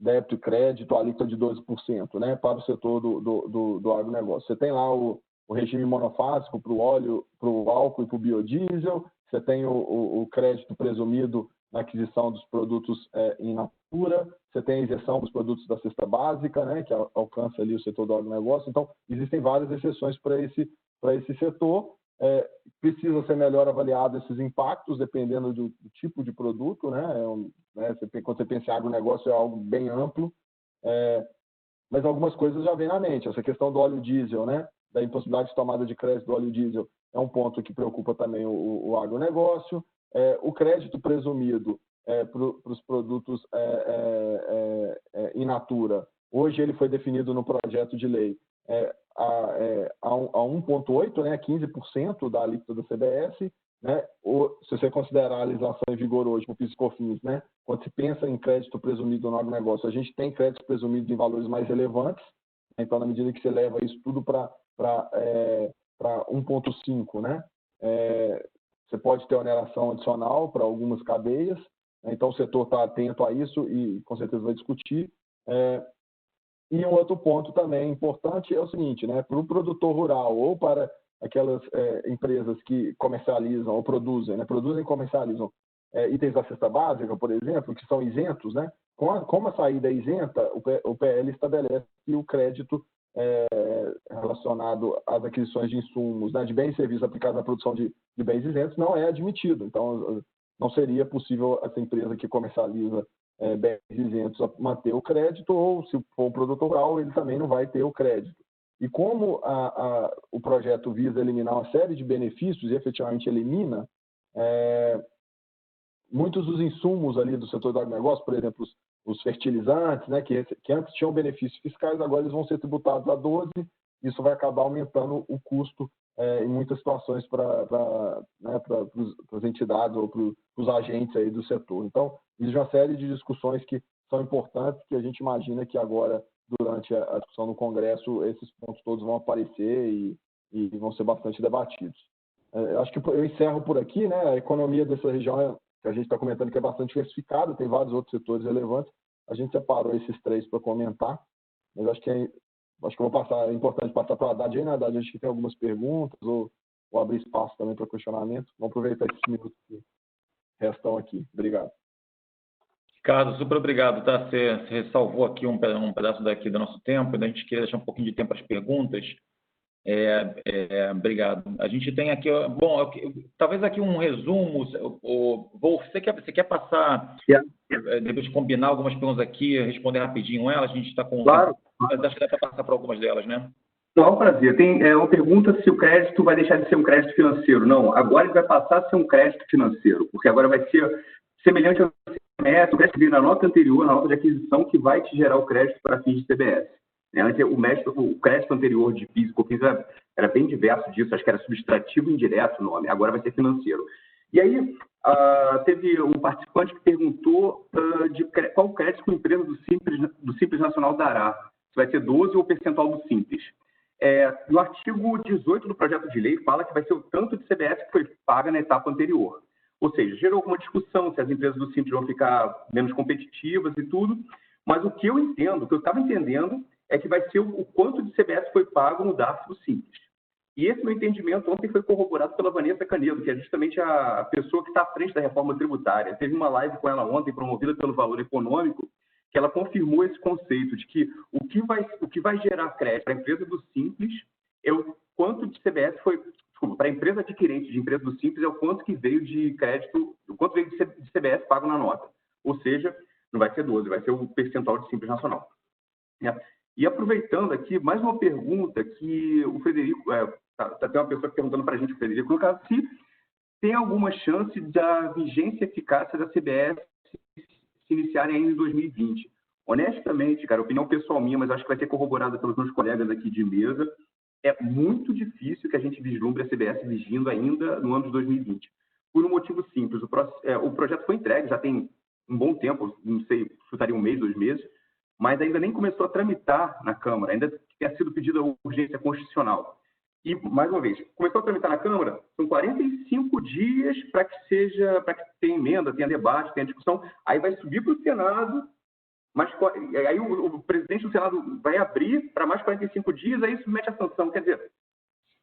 débito e crédito, alíquota de 12%, né, para o setor do agronegócio. Você tem lá o regime monofásico para o óleo, para o álcool e para o biodiesel, você tem o crédito presumido na aquisição dos produtos in natura, você tem a isenção dos produtos da cesta básica, né, que alcança ali o setor do agronegócio. Então, existem várias exceções para esse setor. Precisa ser melhor avaliado esses impactos, dependendo do tipo de produto, né? Quando você pensa em agronegócio, é algo bem amplo, mas algumas coisas já vêm na mente. Essa questão do óleo diesel, né? Da impossibilidade de tomada de crédito do óleo diesel, é um ponto que preocupa também o agronegócio. O crédito presumido para os produtos in natura, hoje ele foi definido no projeto de lei a 1,8%, né, 15% da alíquota da CBS, né, se você considerar a legislação em vigor hoje para o PIS/COFINS, né, quando se pensa em crédito presumido no agronegócio, a gente tem crédito presumido em valores mais relevantes, né, então, na medida que você leva isso tudo para 1,5%, né, você pode ter oneração adicional para algumas cadeias, né, então o setor está atento a isso e com certeza vai discutir. E um outro ponto também importante é o seguinte, né, para o produtor rural ou para aquelas empresas que comercializam ou produzem, né, produzem e comercializam itens da cesta básica, por exemplo, que são isentos, né, como a saída é isenta, o PL estabelece que o crédito relacionado às aquisições de insumos, né, de bens e serviços aplicados na produção de bens isentos não é admitido. Então, não seria possível essa empresa que comercializa bens isentos manter o crédito, ou se for um produto rural, ele também não vai ter o crédito. E como o projeto visa eliminar uma série de benefícios e efetivamente elimina, muitos dos insumos ali do setor do agronegócio, por exemplo, os fertilizantes, né, que antes tinham benefícios fiscais, agora eles vão ser tributados a 12%, isso vai acabar aumentando o custo em muitas situações para as entidades ou para os agentes aí do setor. Então, existe uma série de discussões que são importantes, que a gente imagina que agora, durante a discussão no Congresso, esses pontos todos vão aparecer e vão ser bastante debatidos. Acho que eu encerro por aqui, né? A economia dessa região, que a gente está comentando, que é bastante diversificada, tem vários outros setores relevantes. A gente separou esses 3 para comentar, mas acho que eu vou passar, é importante passar para a Haddad aí, né, Haddad? Acho que tem algumas perguntas ou abrir espaço também para questionamento. Vamos aproveitar esses minutos que restam aqui. Obrigado.
Ricardo, super obrigado, tá? Você ressalvou aqui um pedaço daqui do nosso tempo, a gente queria deixar um pouquinho de tempo para as perguntas. Obrigado. A gente tem aqui, bom, talvez aqui um resumo. Você quer passar, depois de combinar algumas perguntas aqui, responder rapidinho elas? A gente está com...
Claro.
Mas acho que dá para passar por algumas delas, né?
Não, é um prazer. Tem uma pergunta se o crédito vai deixar de ser um crédito financeiro. Não, agora ele vai passar a ser um crédito financeiro, porque agora vai ser semelhante ao CMS, o crédito na nota anterior, na nota de aquisição, que vai te gerar o crédito para fins de CBS. Antes, o crédito anterior de PIS e COFINS era bem diverso disso, acho que era subtrativo indireto o nome, agora vai ser financeiro. E aí, teve um participante que perguntou de qual crédito que a empresa do Simples Nacional dará, se vai ser 12% ou percentual do Simples. No artigo 18 do projeto de lei fala que vai ser o tanto de CBS que foi paga na etapa anterior. Ou seja, gerou alguma discussão se as empresas do Simples vão ficar menos competitivas e tudo, mas o que eu entendo, o que eu estava entendendo, é que vai ser o quanto de CBS foi pago no DARF do Simples. E esse meu entendimento ontem foi corroborado pela Vanessa Canedo, que é justamente a pessoa que está à frente da reforma tributária. Teve uma live com ela ontem, promovida pelo Valor Econômico, que ela confirmou esse conceito de que o que vai gerar crédito para a empresa do Simples é o quanto de CBS foi, desculpa, para a empresa adquirente de empresa do Simples é o quanto que veio de crédito, o quanto veio de CBS pago na nota. Ou seja, não vai ser 12, vai ser o percentual de Simples Nacional. E aproveitando aqui, mais uma pergunta que o Frederico, tem uma pessoa perguntando para a gente, o Frederico, no caso, se tem alguma chance da vigência e eficácia da CBS se iniciarem ainda em 2020. Honestamente, cara, opinião pessoal minha, mas acho que vai ser corroborada pelos meus colegas aqui de mesa, é muito difícil que a gente vislumbre a CBS vigindo ainda no ano de 2020. Por um motivo simples, o projeto foi entregue, já tem um bom tempo, não sei, chutaria 1 mês, 2 meses, mas ainda nem começou a tramitar na Câmara, ainda tem sido pedida urgência constitucional. E, mais uma vez, começou a tramitar na Câmara, são 45 dias para que tenha emenda, tenha debate, tenha discussão, aí vai subir para o Senado, mas aí o presidente do Senado vai abrir para mais 45 dias, aí submete a sanção. Quer dizer,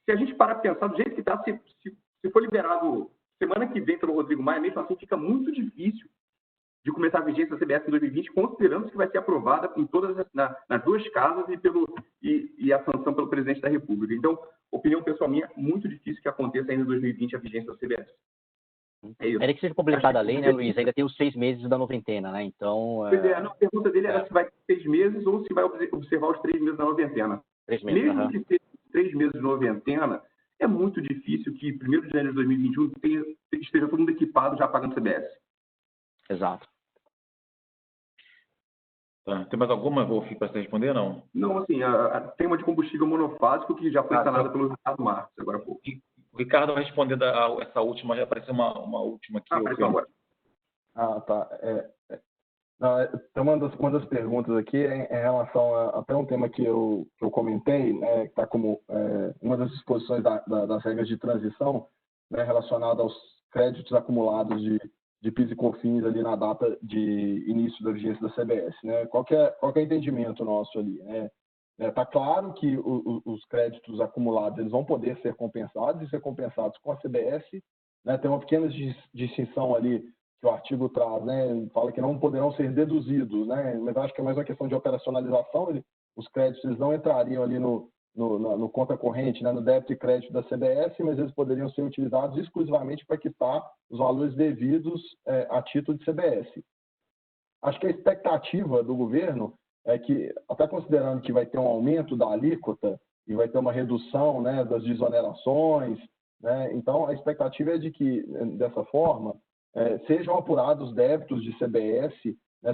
se a gente parar para pensar do jeito que está, se for liberado semana que vem pelo Rodrigo Maia, mesmo assim fica muito difícil de começar a vigência da CBS em 2020, considerando que vai ser aprovada em nas 2 casas e a sanção pelo presidente da República. Então, opinião pessoal minha, muito difícil que aconteça ainda em 2020 a vigência da CBS. É isso.
Ainda que seja publicada a lei, né, Luiz? Ainda tem os 6 meses da noventena, né? Então...
a pergunta dele era se vai ter 6 meses ou se vai observar os 3 meses da noventena.
3 meses,
mesmo que seja 3 meses de noventena, é muito difícil que 1º de janeiro de 2021 esteja todo mundo equipado já pagando CBS.
Exato.
Tá. Tem mais alguma, Wolf, para você responder, não?
Não, assim, tem uma de combustível monofásico que já foi sanada pelo Ricardo Marques, agora há pouco.
O Ricardo vai responder essa última, já apareceu uma última aqui.
Apareceu agora.
Tá. Tem uma das perguntas aqui em relação a até um tema que eu comentei, né, que está como uma das disposições das regras de transição, né, relacionada aos créditos acumulados de PIS e COFINS ali na data de início da vigência da CBS, né? Qual que é o entendimento nosso ali, né? Tá claro que os créditos acumulados eles vão poder ser compensados e ser compensados com a CBS, né? Tem uma pequena distinção ali que o artigo traz, né? Fala que não poderão ser deduzidos, né? Mas acho que é mais uma questão de operacionalização. Os créditos eles não entrariam ali no conta corrente, né, no débito e crédito da CBS, mas eles poderiam ser utilizados exclusivamente para quitar os valores devidos a título de CBS. Acho que a expectativa do governo é que, até considerando que vai ter um aumento da alíquota e vai ter uma redução, né, das desonerações, né, então a expectativa é de que, dessa forma, sejam apurados débitos de CBS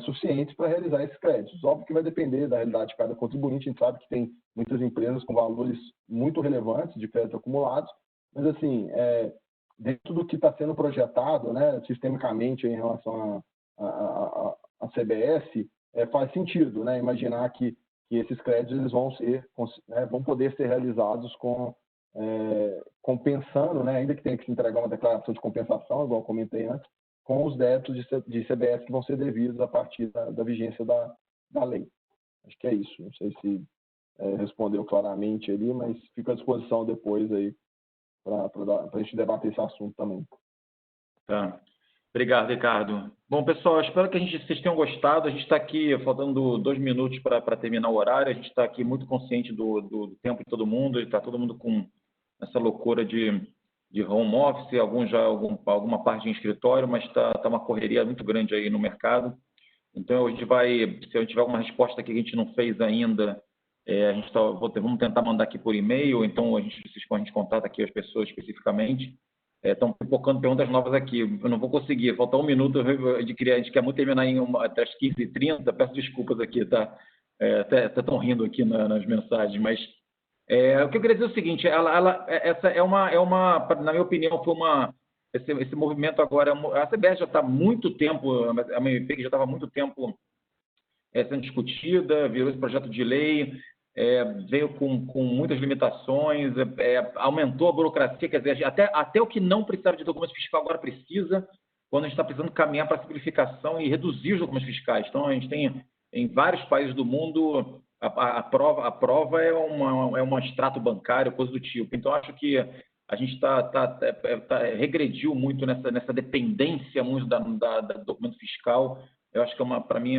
suficientes para realizar esses créditos. Óbvio que vai depender da realidade de cada contribuinte. A gente sabe que tem muitas empresas com valores muito relevantes de crédito acumulados, mas, assim, dentro do que está sendo projetado, né, sistemicamente em relação à CBS, faz sentido, né, imaginar que esses créditos eles vão poder ser realizados compensando, né, ainda que tenha que se entregar uma declaração de compensação, igual eu comentei antes, com os débitos de CBS que vão ser devidos a partir da vigência da lei. Acho que é isso. Não sei se respondeu claramente ali, mas fica à disposição depois aí para a gente debater esse assunto também.
Tá. Obrigado, Ricardo. Bom, pessoal, espero que vocês tenham gostado. A gente está aqui faltando 2 minutos para terminar o horário. A gente está aqui muito consciente do tempo de todo mundo. Está todo mundo com essa loucura de home office, alguma parte em escritório, mas está uma correria muito grande aí no mercado. Então, se a gente tiver alguma resposta que a gente não fez ainda, vamos tentar mandar aqui por e-mail, então a gente contata aqui as pessoas especificamente. Estão focando perguntas novas aqui. Eu não vou conseguir, falta 1 minuto, a gente quer muito terminar até as 15h30, peço desculpas aqui, tá? Até estão rindo aqui nas mensagens, mas o que eu queria dizer é o seguinte, essa na minha opinião, esse movimento agora, a CBS já está há muito tempo, a MP que já estava há muito tempo sendo discutida, virou esse projeto de lei, veio com muitas limitações, aumentou a burocracia, quer dizer, até o que não precisava de documento fiscal agora precisa, quando a gente está precisando caminhar para a simplificação e reduzir os documentos fiscais. Então, a gente tem, em vários países do mundo, a prova é um extrato bancário, coisa do tipo. Então, acho que a gente regrediu muito nessa dependência muito do documento fiscal. eu acho que para mim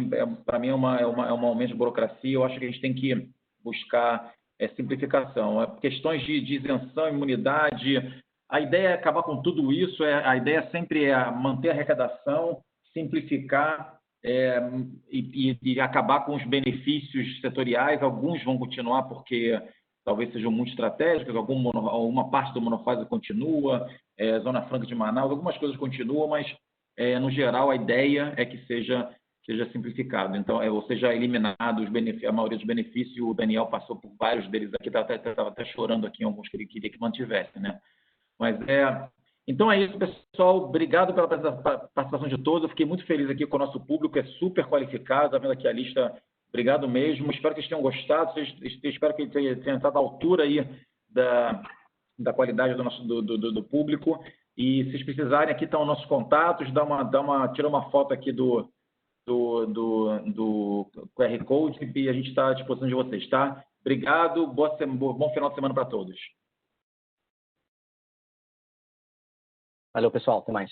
é um aumento de burocracia. Eu acho que a gente tem que buscar simplificação. Questões de isenção, imunidade, a ideia é acabar com tudo isso, a ideia sempre é manter a arrecadação, simplificar e acabar com os benefícios setoriais. Alguns vão continuar porque talvez sejam muito estratégicos, alguma parte do monofásico continua, Zona Franca de Manaus, algumas coisas continuam, mas, no geral, a ideia é que seja simplificado. Então, ou seja, eliminado a maioria dos benefícios. O Daniel passou por vários deles aqui, estava até chorando aqui em alguns que ele queria que mantivesse, né? Mas então é isso, pessoal. Obrigado pela participação de todos. Eu fiquei muito feliz aqui com o nosso público, é super qualificado. Está vendo aqui a lista? Obrigado mesmo. Espero que vocês tenham gostado. Espero que tenha estado à altura aí da qualidade do público. E se vocês precisarem, aqui estão os nossos contatos. Tira uma foto aqui do QR Code e a gente está à disposição de vocês, tá? Obrigado. Bom final de semana para todos.
Valeu, pessoal. Até mais.